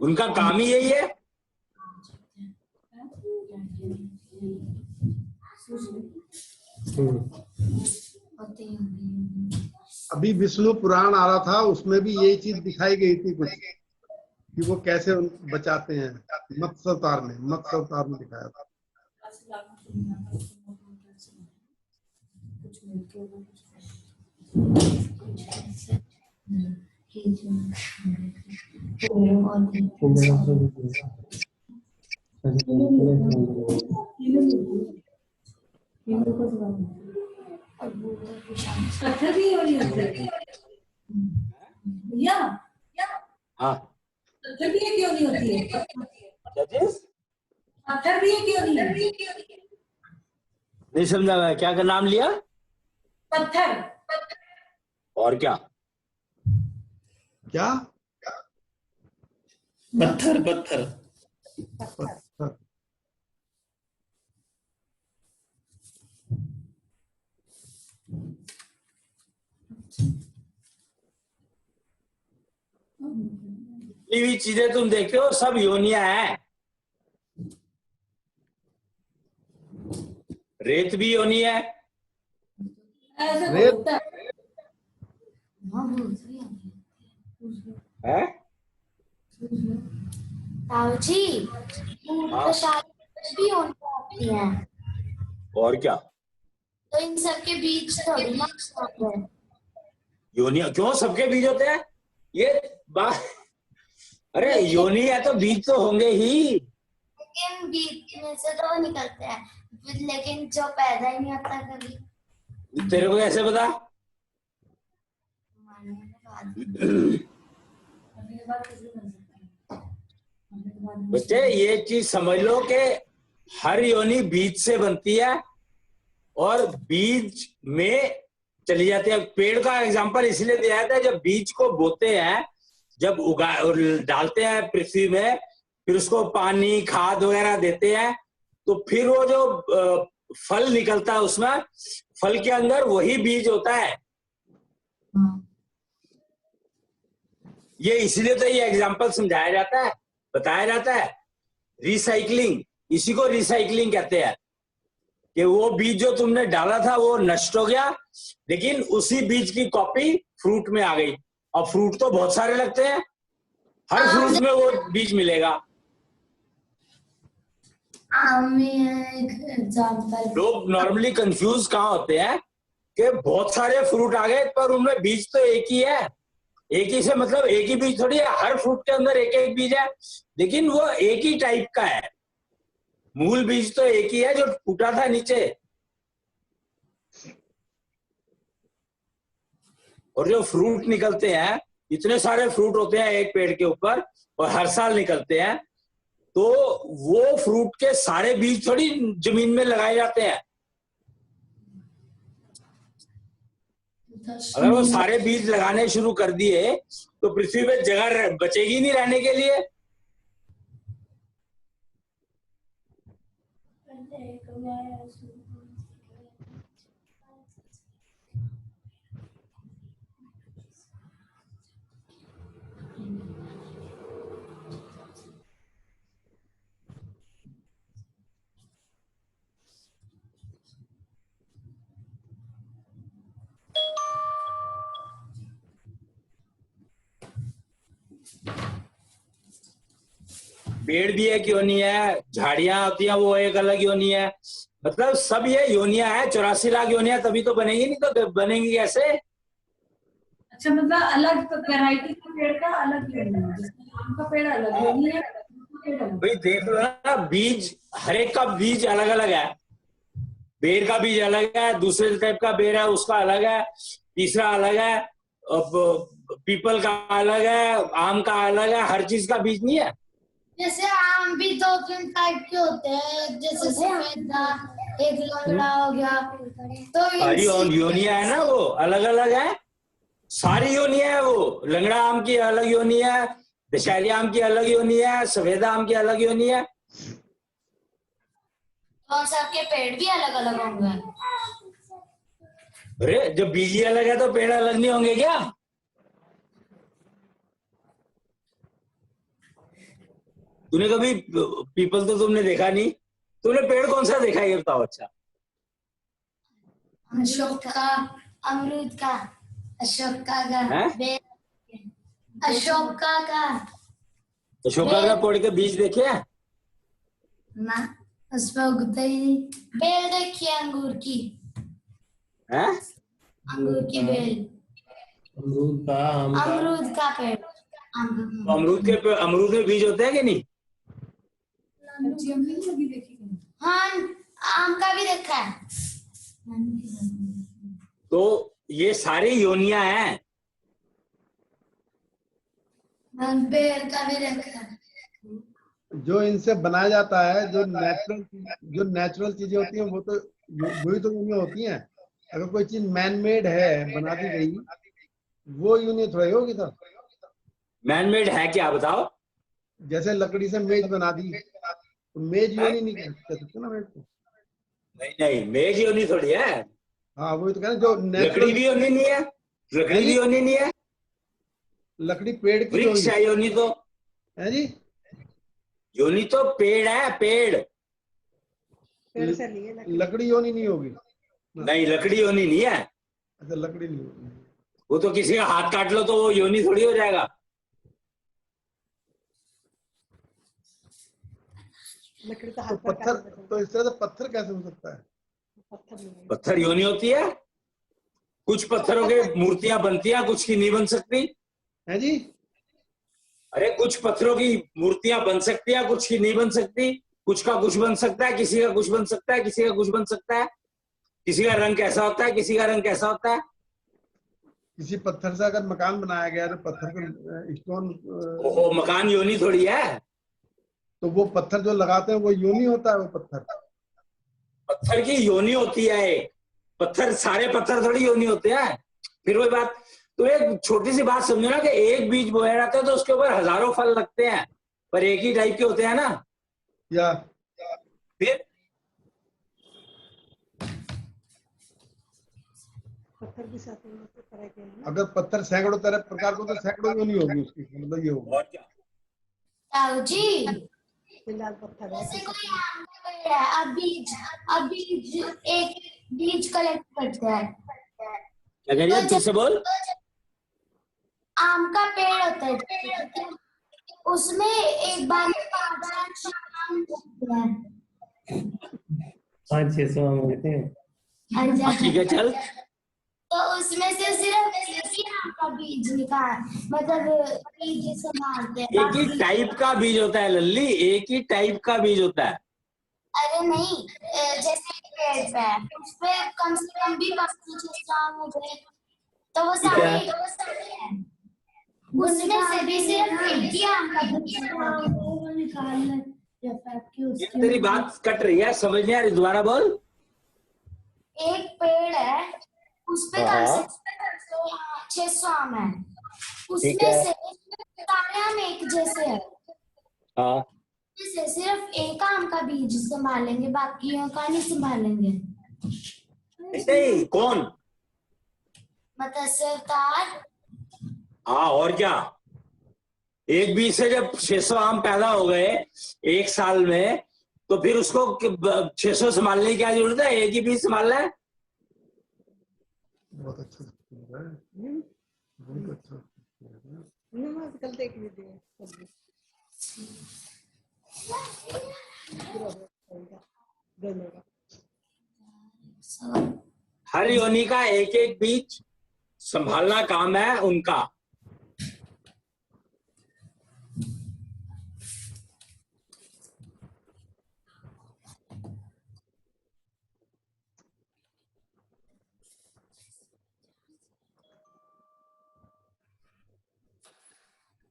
उनका काम ही यही है। अभी विष्णु पुराण आ रहा था, उसमें भी यही चीज दिखाई गई थी कुछ, कि वो कैसे बचाते हैं। मत्स्य अवतार में दिखाया था। पत्थर भी हो रही है भैया। हाँ पत्थर भी क्यों नहीं होती है? क्या चीज? पत्थर भी क्यों नहीं है? नहीं समझा मैं, क्या का नाम लिया? पत्थर। और क्या? क्या? पत्थर पत्थर। ये भी चीजें तुम देखते हो सब योनिया है। रेत भी योनी है। ऐसे रेत- होता है। है? ताऊ जी तो शायद भी होती है, और क्या? तो इन सब के बीच थोड़ी ना होते हैं। योनिया क्यों सबके बीज होते हैं? ये बात, अरे योनि है तो बीज तो होंगे ही। लेकिन बीच में से तो निकलते हैं, लेकिन जो पैदा ही नहीं होता कभी। तेरे को कैसे पता? बच्चे ये चीज समझ लो कि हर योनि बीज से बनती है और बीज में चली जाती है। पेड़ का एग्जांपल इसलिए दिया था, जब बीज को बोते हैं, जब उगा और डालते हैं पृथ्वी में, फिर उसको पानी खाद वगैरह देते हैं, तो फिर वो जो फल निकलता है उसमें, फल के अंदर वही बीज होता है। ये इसलिए तो ये एग्जांपल समझाया जाता है, बताया जाता है। रिसाइकलिंग, इसी को रिसाइकलिंग कहते हैं कि वो बीज जो तुमने डाला था वो नष्ट हो गया, लेकिन उसी बीज की कॉपी फ्रूट में आ गई। और फ्रूट तो बहुत सारे लगते हैं, हर फ्रूट में वो बीज मिलेगा। एग्जांपल लोग नॉर्मली कंफ्यूज कहाँ होते हैं कि बहुत सारे फ्रूट आ गए पर उनमें बीज तो एक ही है। एक ही से मतलब एक ही बीज थोड़ी है, हर फ्रूट के अंदर एक एक बीज है, लेकिन वो एक ही टाइप का है। मूल बीज तो एक ही है जो फूटा था नीचे। और जो फ्रूट निकलते हैं, इतने सारे फ्रूट होते हैं एक पेड़ के ऊपर और हर साल निकलते हैं, तो वो फ्रूट के सारे बीज थोड़ी जमीन में लगाए जाते हैं। अगर वो सारे बीज लगाने शुरू कर दिए तो पृथ्वी पे जगह बचेगी नहीं रहने के लिए। पेड़ भी एक योनि है, झाड़ियां होती हैं वो एक अलग योनि है, मतलब सब ये योनियां है। 84 लाख योनियां तभी तो बनेगी, नहीं तो बनेंगी कैसे? अच्छा, मतलब अलग वैरायटी का पेड़ का अलग योनि है, जैसे आम का पेड़ अलग योनि है, भाई देख लो ना, बीज हर एक का बीज अलग अलग है। बेर का बीज अलग है, दूसरे टाइप का बेर है उसका अलग है, तीसरा अलग है, अब पीपल का अलग है, आम का अलग है, हर चीज का बीज नहीं है। जैसे आम भी 2-3 टाइप के होते हैं, जैसे सफेदा, एक लंगड़ा हो गया, तो सारी योनियां है ना, वो अलग अलग है, सारी योनियां है। वो लंगड़ा आम की अलग योनि है, दशहरी आम की अलग योनि है, सफेदा आम की अलग योनि है। तो सबके पेड़ भी अलग अलग होंगे। अरे जब बीज ही अलग है तो पेड़ अलग नहीं होंगे क्या? तूने कभी पीपल तो तुमने देखा नहीं, तूने पेड़ कौन सा देखा है ये बताओ। अच्छा, अशोक का, अमरूद का, अशोक का हैं? अशोका का। अशोका का पेड़ के बीज देखे हैं? ना, उसमें उगते ही नहीं। बेल देखिए अंगूर की, हैं? अंगूर की बेल, अमरूद का, आम का। अमरूद का पेड़, तो अमरूद में बीज होते हैं कि नहीं? हाँ, आम का भी देखा है। तो ये सारी योनियां हैं। पेड़ का भी देखा है। जो इनसे बनाया जाता है, जो नेचुरल चीजें होती हैं, वो तो वही तो यूनियन होती हैं। अगर कोई चीज मैन मेड है, बना दी गई, वो यूनियन थोड़ी होगी तब। मैन मेड है क्या बताओ? जैसे लकड़ी से मेज बना दी, तो मेज यूनियन नहीं कह सकते ना मेज को। नहीं नहीं, मेज योनि थोड़ी है। हाँ, वही तो कहना, जो लकड़ी नेचुरल भी योनि नहीं है, लकड़ी भी योनि नहीं है, लकड़ी पेड़ की जो वृक्ष है योनि तो। है जी, योनि तो पेड़ है, पेड़। पेड़ से लिए लकड़ी। लकड़ी योनि नहीं होगी। नहीं, लकड़ी योनि नहीं है। अच्छा, लकड़ी नहीं होगी। वो तो किसी का हाथ काट लो तो वो योनि थोड़ी हो जाएगा। लकड़ी तो तो हाथ पर पत्थर, काटने तो इस तरह से पत्थर कैसे हो सकता है? पत्थर नहीं है। पत्थर योनि होती है। कुछ पत्थरों के मूर्तियां बनती हैं, कुछ की नहीं बन सकती। है जी, अरे कुछ पत्थरों की मूर्तियां बन सकती है, कुछ की नहीं बन सकती। कुछ का कुछ बन सकता है, किसी का कुछ बन सकता है, किसी का कुछ बन सकता है। किसी का रंग कैसा होता है, किसी का रंग कैसा होता है। किसी पत्थर से अगर मकान बनाया गया तो पत्थर का स्टोन, ओहो, मकान योनि थोड़ी है। तो वो पत्थर जो लगाते हैं वो योनि होता है, वो पत्थर। पत्थर की योनि होती है एक। पत्थर, सारे पत्थर थोड़ी योनि होते हैं। फिर वही बात, तो एक छोटी सी बात समझो ना कि एक बीज बोया जाता है तो उसके ऊपर हजारों फल लगते हैं, पर एक ही टाइप के होते हैं ना। या फिर पत्थर भी साथ में तरह के हैं ना। अगर पत्थर सैकड़ों तरह प्रकार को, तो सैकड़ों योनि होगी उसकी, मतलब ये होगा। और क्या? ताऊ जी, फिलहाल पत्थर है। जैसे कोई आम का पेड़ है, अब बीज एक बीज कलेक्ट करते हैं। क्या कह रही है, फिर से बोल। आम का पेड़ होता है, ठीक है? उसमें एक बार में 5-6 आम उगते हैं। 500-600 आम होते हैं। हाँ, ठीक है, चल। तो उसमें से सिर्फ एक ही आम का बीज निकाल, मतलब बीज संभालते हैं, एक ही टाइप का बीज होता है लल्ली, एक ही टाइप का बीज होता है। अरे नहीं, जैसे पेड़ पे है, उस पे कम से कम भी 5-6 आम हो गए, तो वो ठीक है। सारे हैं। उसमें से भी सिर्फ एक ही आम का बीज निकालना या फेंक के ये उसके तेरी बात कट रही है, समझ नहीं आ रही, दोबारा बोल। एक पेड़ है, उस पे कम हाँ। से 600 आम है, ठीक उसमें है। से सारे आम एक जैसे है, हाँ, से सिर्फ एक आम का बीज संभालेंगे, बाकियों का नहीं संभालेंगे। नहीं, कौन? मतलब तार। हाँ, और क्या। एक बीज से जब 600 आम पैदा हो गए एक साल में, तो फिर उसको 600 संभालने की क्या जरूरत है, एक ही बीज संभालना है। बहुत अच्छा है, बहुत अच्छा। कल देख लीजिए सब्जी। हर योनि का एक एक बीज संभालना काम है उनका।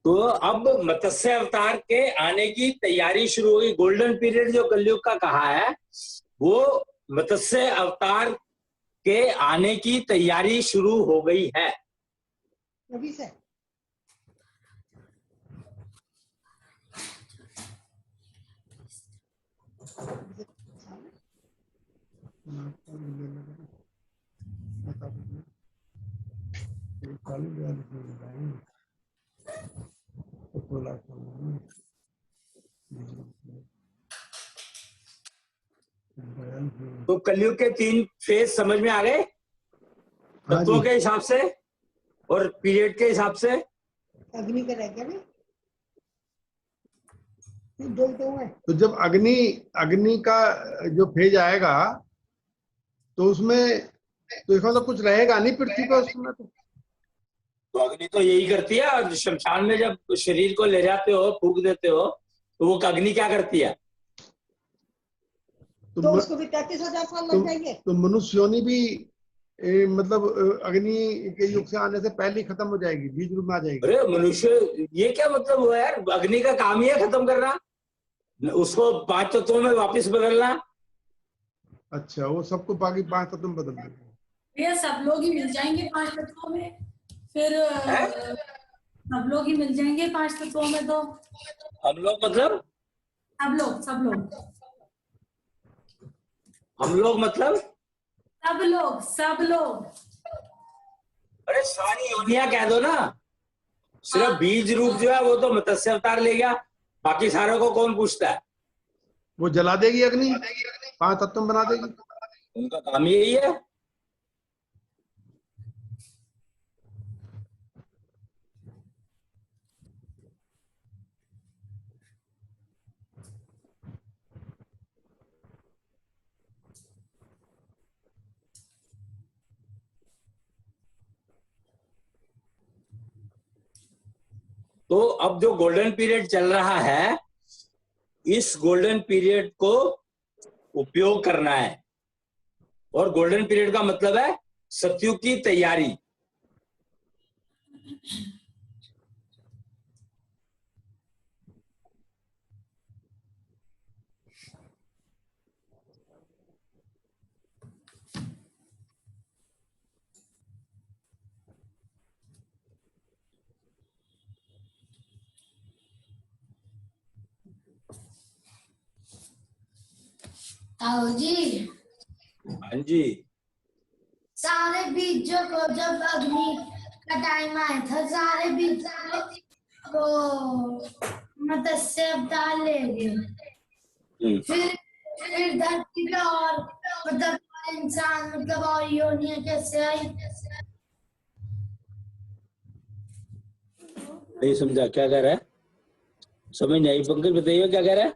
तो अब मत्स्य अवतार के आने की तैयारी शुरू होगी। गोल्डन पीरियड जो कलयुग का कहा है वो मत्स्य अवतार के आने की तैयारी शुरू हो गई है। अभी से तो कलयुग के 3 फेज समझ में आ गए, हाँ तत्वों जी। के हिसाब से और पीरियड के हिसाब से। अग्नि का रह गया ना, दो ही तो है। तो जब अग्नि का जो फेज आएगा तो उसमें तो इसका मतलब कुछ रहेगा नहीं पृथ्वी पर उसमें। तो अग्नि तो यही करती है। और शमशान में जब शरीर को ले जाते हो, फूंक देते हो, तो वो अग्नि क्या करती है? तो उसको भी 33,000 साल लग जाएंगे। तो मनुष्य योनि भी मतलब अग्नि के युग से आने से पहले ही खत्म हो जाएगी, बीज रूप में आ जाएगी। अरे मनुष्य, ये क्या मतलब हुआ यार? अग्नि का काम ही है खत्म करना, उसको 5 तत्वों में वापस बदलना। अच्छा, वो सबको बाकी 5 तत्व में बदल देंगे। ये सब लोग ही मिल जाएंगे 5 तत्वों में, फिर सब लोग ही मिल जाएंगे 5 तत्वों में। तो हम लोग मतलब सब लोग हम लोग मतलब सब लोग। अरे सारी योनियां कह दो ना। सिर्फ बीज रूप जो है वो तो मत्स्य अवतार ले गया, बाकी सारों को कौन पूछता है? वो जला देगी अग्नि, 5 तत्व में बना देगी। उनका काम यही है। तो अब जो गोल्डन पीरियड चल रहा है, इस गोल्डन पीरियड को उपयोग करना है। और गोल्डन पीरियड का मतलब है सतयुग की तैयारी। ताऊ जी, हाँ जी। सारे बीजों को जब अग्नि का टाइम आया था, सारे बीज को मत्स्य अवतार ले गए। फिर धरती पे और मतलब इंसान मतलब और योनियां कैसे आई? नहीं समझा, क्या कह रहा है? समझ नहीं आई। पंकज बताइए क्या कह रहा है?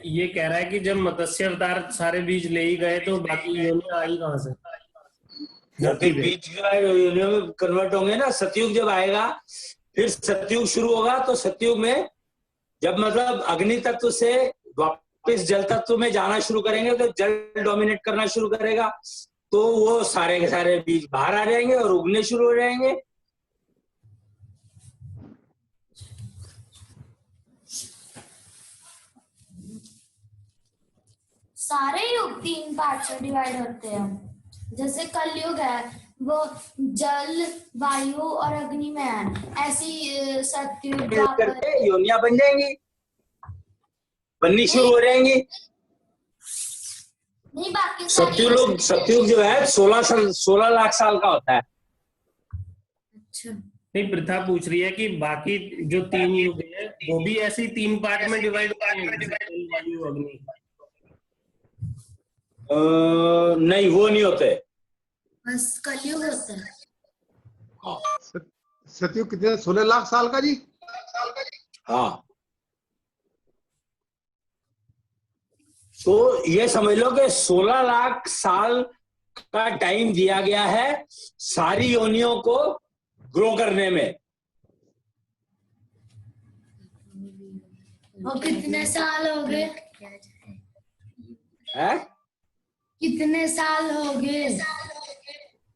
ये कह रहा है कि जब मत्स्य अवतार सारे बीज ले ही गए तो बाकी योनियां आई कहाँ से? फिर बीज जो है योनियों में कन्वर्ट होंगे ना। सतयुग जब आएगा, फिर सतयुग शुरू होगा। तो सतयुग में जब मतलब अग्नि तत्व से वापस जल तत्व में जाना शुरू करेंगे तो जल डोमिनेट करना शुरू करेगा, तो वो सारे के सारे बीज बाहर आ जाएंगे और उगने शुरू हो जाएंगे। सारे युग 3 पार्ट में डिवाइड होते हैं। जैसे कलयुग है वो जल, वायु और अग्नि में है। ऐसी सतयुग, करके योनियां बन जाएंगी, बननी शुरू हो जाएंगी। नहीं, बाकी सतयुग जो है 16 लाख साल का होता है। अच्छा, नहीं, प्रथा पूछ रही है कि बाकी जो 3 युग है वो भी ऐसे ही 3 पार्ट में डिवाइड होंगे, वायु अग्नि। नहीं, वो नहीं होते। बस कलयुग होता है। सतयुग कितने? 16 लाख साल का जी। हाँ, तो ये समझ लो कि 16 लाख साल का टाइम दिया गया है सारी योनियों को ग्रो करने में। और कितने साल हो गए? है? कितने साल हो गए?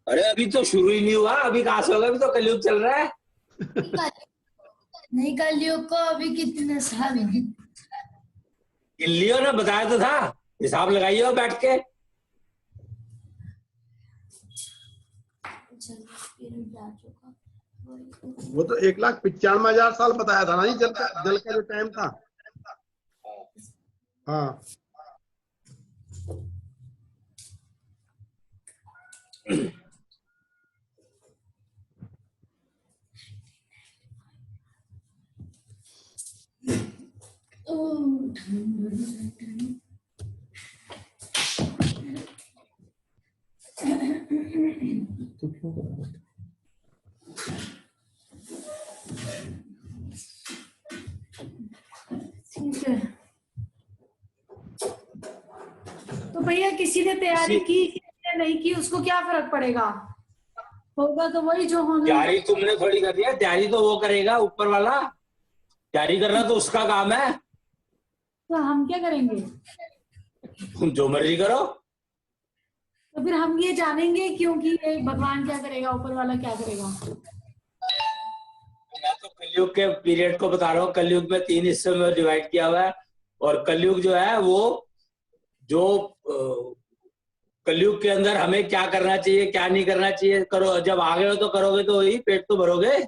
अरे अभी तो शुरू ही नहीं हुआ, अभी कहाँ से होगा? अभी तो कलयुग चल रहा है। नहीं, कलयुग को अभी कितने साल हैं? गिन लियो ना, बताया तो था, हिसाब लगाइए बैठ के। वो तो 1,95,000 साल बताया था ना जी, जल का जो टाइम था। हाँ ठीक है। तो भैया किसी ने तैयारी की, किसी ने नहीं की, उसको क्या फर्क पड़ेगा? होगा तो वही जो होना। तैयारी तुमने थोड़ी कर दिया, तैयारी तो वो करेगा ऊपर वाला, तैयारी करना तो उसका काम है। तो हम क्या करेंगे? तुम जो मर्जी करो। तो फिर हम ये जानेंगे क्योंकि ये भगवान क्या करेगा, ऊपर वाला क्या करेगा? मैं तो कलयुग के पीरियड को बता रहा हूँ। कलयुग में 3 हिस्सों में डिवाइड किया हुआ है, और कलयुग जो है वो जो कलयुग के अंदर हमें क्या करना चाहिए, क्या नहीं करना चाहिए, करो। जब आ गए हो तो करोगे तो वही, पेट तो भरोगे।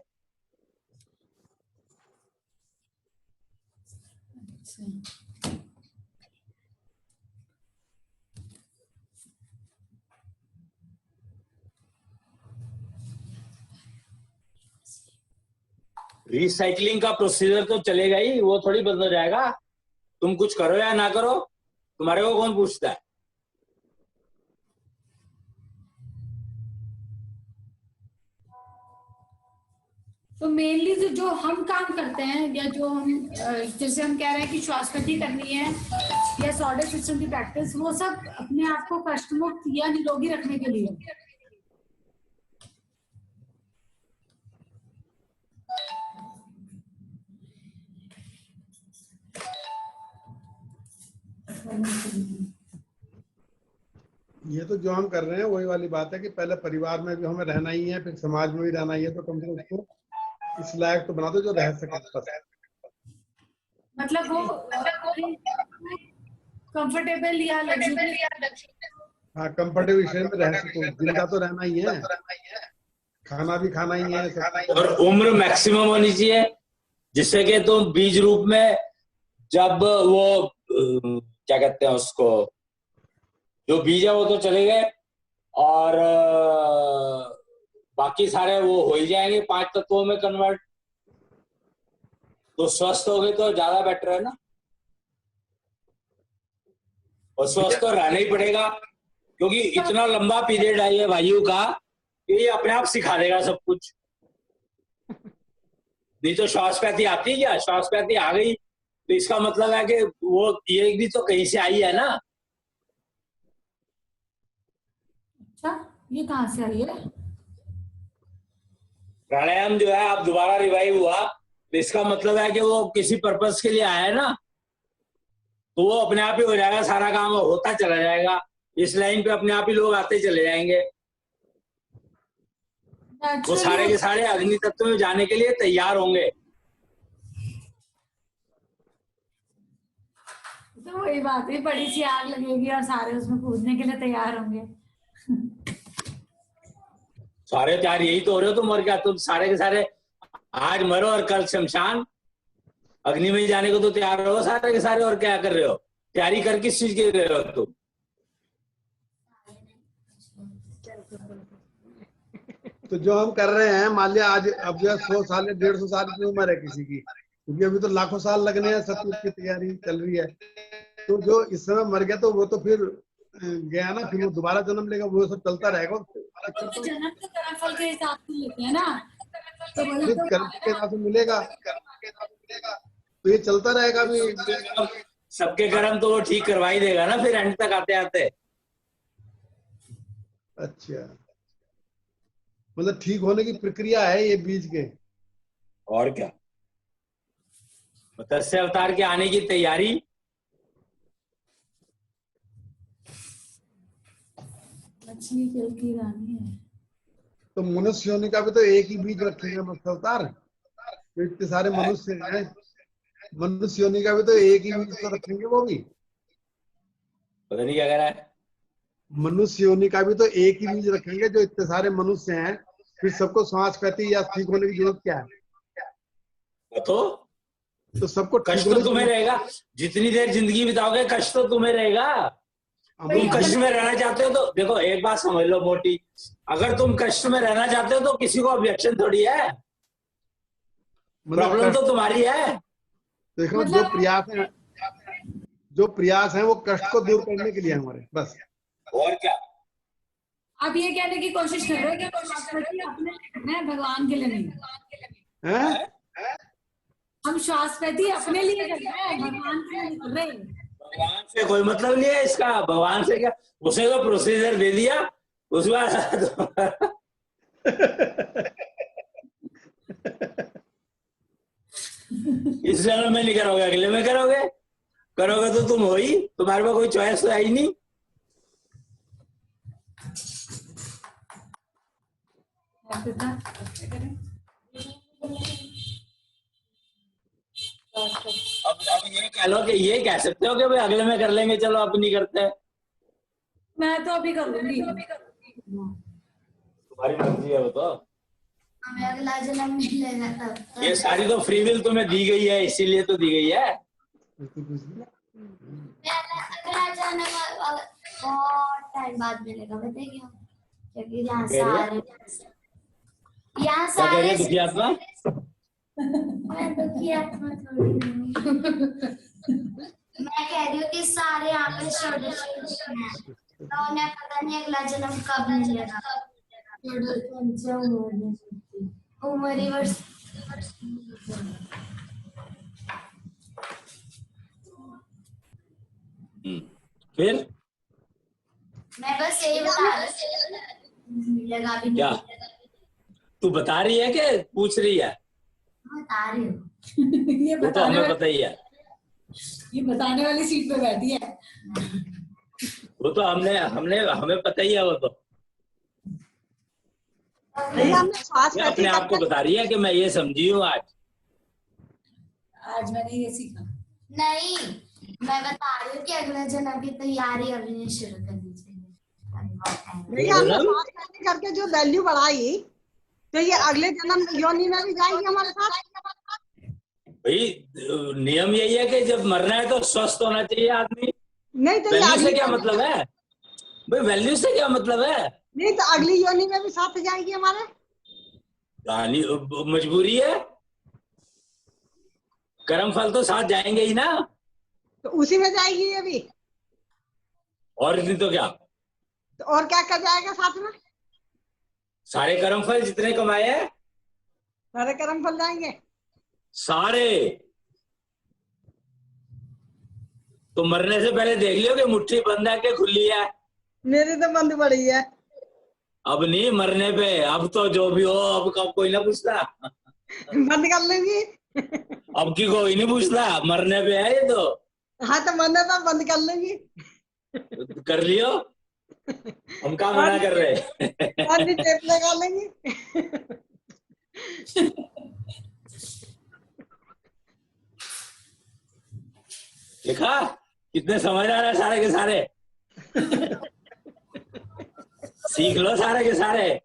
रिसाइकलिंग का प्रोसीजर तो चलेगा ही, वो थोड़ी बंद हो जाएगा। तुम कुछ करो या ना करो, तुम्हारे को कौन पूछता है। तो मेनली जो हम काम करते हैं, या जो हम जैसे हम कह रहे हैं कि श्वासगति करनी है या सॉलिड सिस्टम की प्रैक्टिस, वो सब अपने आप को कष्ट मुक्त या निरोगी रखने के लिए। ये तो जो हम कर रहे हैं वही वाली बात है कि पहले परिवार में भी हमें रहना ही है, फिर समाज में भी रहना ही है, तो कम से कम उसको इस लायक तो बना दो जो रह सके बस। मतलब वो कंफर्टेबल या लग्जरी। हाँ, कंफर्टेबल शरीर में रह सको, जिंदा तो रहना ही है, खाना भी खाना ही है सब। और उम्र मैक्सिमम होनी चाहिए, जिससे कि तुम बीज रूप में जब वो क्या कहते हैं उसको, जो बीज है वो तो चले गए, और बाकी सारे वो हो ही जाएंगे 5 तत्वों में कन्वर्ट। तो स्वस्थ हो गए तो ज्यादा बेटर है ना, और स्वस्थ तो रहना ही पड़ेगा, क्योंकि इतना लंबा पीरियड है ये वायु का, ये अपने आप सिखा देगा सब कुछ। नहीं तो श्वासपैथी आती है क्या? श्वासपैथी आ गई तो इसका मतलब है कि वो ये भी तो कहीं से आई है ना। अच्छा, ये कहाँ से आई है? प्राणायाम जो है अब दोबारा रिवाइव हुआ, तो इसका मतलब है कि वो किसी पर्पस के लिए आया है ना, तो वो अपने आप ही हो जाएगा, सारा काम होता चला जाएगा। इस लाइन पे अपने आप ही लोग आते चले जाएंगे। वो सारे के सारे अग्नि तत्व में जाने के लिए तैयार होंगे। तो वही बात है, बड़ी सी आग लगेगी और सारे उसमें कूदने के लिए तैयार होंगे। सारे तैयार यही तो हो रहे हो तुम, और क्या? तुम सारे के सारे आज मरो और कल शमशान, अग्नि में जाने को तो तैयार रहो सारे के सारे। और क्या कर रहे हो? तैयारी कर किस चीज की रहे हो तुम? तो जो हम कर रहे हैं, मान लिया आज अब जो है 100 साल या 150 साल की उम्र है किसी की, क्योंकि अभी तो लाखों साल लगने हैं, सतयुग की तैयारी चल रही है। तो जो इस समय मर गया तो वो तो फिर गया ना, फिर वो दोबारा जन्म लेगा, वो सब चलता रहेगा। तो जन्म तो कर्मफल के हिसाब से लेते हैं ना, तो वही फिर तो कर्म के हिसाब से मिलेगा, तो ये चलता रहेगा भी। सबके कर्म तो वो ठीक करवा ही देगा ना फिर एंड तक आते आते। अच्छा, मतलब ठीक होने की प्रक्रिया है ये बीज के। और क्या, मत्स्य अवतार के आने की तैयारी। मछली जल की रानी है। तो मनुष्य योनि का भी तो एक ही बीज रखेंगे मस्त अवतार, तो इतने सारे मनुष्य हैं, मनुष्य योनि का भी तो एक ही बीज तो रखेंगे वो भी। पता नहीं क्या कह रहा है। मनुष्य योनि का भी तो एक ही बीज रखेंगे, जो इतने सारे मनुष्य हैं, फिर सबको सांस कहती या ठीक होने की जरूरत क्या है? तो सबको ठीक कष्ट तो तुम्हें रहेगा, जितनी देर जिंदगी बिताओगे कष्ट तो तुम्हें रहेगा। तुम कष्ट में रहना चाहते हो तो देखो एक बात समझ लो मोटी, अगर तुम कष्ट में रहना चाहते हो तो किसी को ऑब्जेक्शन थोड़ी है, प्रॉब्लम तो तुम्हारी है। देखो जो प्रयास है वो कष्ट को दूर करने के लिए हमारे, बस। और क्या आप ये कहने की कोशिश कर रहे हो कि श्वासपति अपने लिए करना है, भगवान के लिए नहीं हैं? हम श्वासपति अपने लिए करना है, भगवान के लिए कर रहे हैं। भगवान से कोई मतलब नहीं है इसका, भगवान से क्या, उसे तो प्रोसीजर दे दिया उस बार। इस जन्म में नहीं करोगे, अगले में करोगे, करोगे तो तुम हो ही, तुम्हारे पास कोई चॉइस तो है ही नहीं। अब ये कह लो कि ये कह सकते हो कि भाई अगले में कर लेंगे, चलो अब नहीं करते। मैं तो अभी कर लूंगी। तुम्हारी मर्जी है वो तो, हमें अगला जन्म मिलेगा तब। ये सारी तो फ्री विल तुम्हें दी गई है, इसीलिए तो दी गई है। अगला जन्म बहुत टाइम बाद मिलेगा, बताइए क्यों? क्योंकि यहाँ सारे दुखी आत्मा, मैं दुखी आत्मा थोड़ी हूँ। मैं कह रही हूँ कि सारे यहाँ पे षोडश हैं, तो उन्हें पता नहीं अगला जन्म कब मिलेगा। उम्र रिवर्स। फिर मैं बस यही बता रही मिलेगा भी क्या नहीं। तू बता रही है कि पूछ रही है? बता रही हूँ। ये वो तो हमें पता ही है, ये बताने वाली सीट पे बैठी है। वो तो हमें पता ही है। वो तो भैया हमने श्वास अपने आप को बता रही है कि मैं ये समझी हूँ आज मैंने ये सीखा। नहीं, मैं बता रही हूँ कि अगले जन्म की तैयारी अभी शुरू करनी चाहिए। भैया हमने श्वास करते करके जो वैल्यू बढ़ाई, तो ये अगले जन्म योनि में भी जाएगी हमारे साथ। भाई नियम यही है कि जब मरना है तो स्वस्थ होना चाहिए आदमी। नहीं तो वैल्यू से क्या मतलब है भाई, वैल्यू से क्या मतलब है? नहीं तो अगली योनि में भी साथ जाएगी हमारे। कहानी मजबूरी है, कर्म फल तो साथ जाएंगे ही ना, तो उसी में जाएगी ये भी। और नहीं तो क्या? तो और क्या कर जाएगा साथ में? सारे कर्म फल जितने कमाए हैं सारे कर्म फल जाएंगे सारे। तो मरने से पहले देख लियो कि मुट्ठी बंद है कि खुली है। मेरी तो बंद पड़ी है। अब नहीं, मरने पे अब तो जो भी हो, अब कब कोई ना पूछता। बंद कर लेंगी। अब की कोई नहीं पूछता, मरने पे है ये तो। हाँ तो बंद है तो बंद कर लेंगी। कर लियो, हम क्या मना कर रहे। टेप लगा लेंगी। देखा कितने समझदार है सारे के सारे। सीख लो सारे के सारे।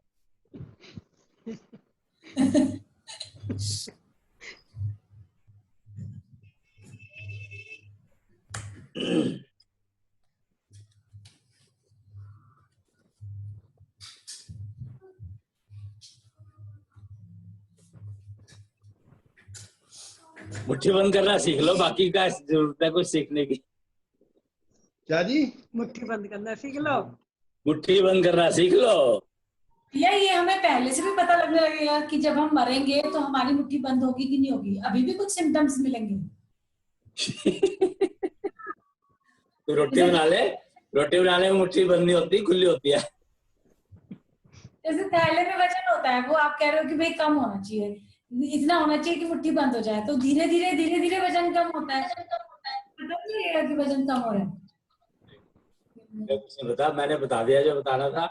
मुट्ठी बंद करना सीख लो, बाकी का जरूरत है कुछ सीखने की। क्या जी? मुट्ठी बंद करना सीख लो। मुट्ठी बंद करना सीख लो। ये हमें पहले से भी पता लगने लगेगा कि जब हम मरेंगे तो हमारी मुट्ठी बंद होगी कि नहीं होगी। अभी भी कुछ सिम्टम्स मिलेंगे। तो रोटी बना ले, रोटी बनाने में मुट्ठी बंद नहीं होती, खुली होती है। जैसे थैले में वजन होता है, वो आप कह रहे हो कि भाई कम होना चाहिए, इतना होना चाहिए कि मुट्ठी बंद हो जाए, तो धीरे धीरे वजन कम होता है। पता नहीं लगेगा कि वजन कम हो रहा है। बता, मैंने बता दिया जो बताना था।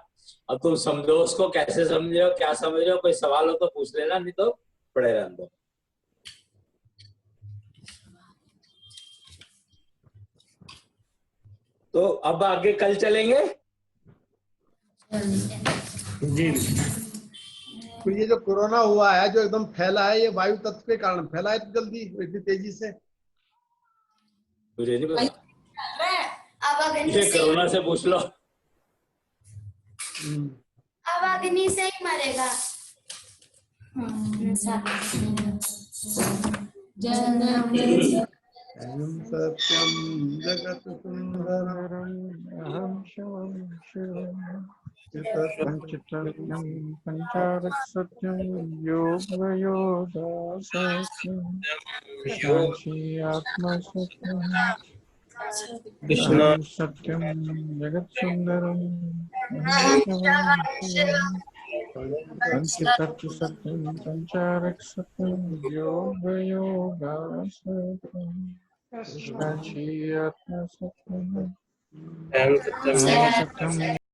अब तुम समझो उसको, कैसे समझ रहे हो, क्या समझ रहे हो, कोई सवाल हो तो पूछ लेना, नहीं तो पड़े रहने दो। तो अब आगे कल चलेंगे। जी। तो ये जो कोरोना हुआ है, जो एकदम फैला है, ये वायु तत्व के कारण फैला है इतनी जल्दी, इतनी तेजी से। मुझे नहीं पता, अब अग्नि ये से कोरोना से पूछ लो। अब अग्नि से ही मरेगा। सत्यम जगत सुंदरम अहं शिवं पंचतत्वं पंचारसत्यं योगयोगासत्यं कृष्णांशि आत्मसत्यं कृष्णा अहं सत्यं जगत सुंदरम अहं शिवं पंचतत्वसत्यं पंचारसत्यं योगयोगासत्यं कृष्णांशि आत्मसत्यं एवं सत्यम अहं सत्यं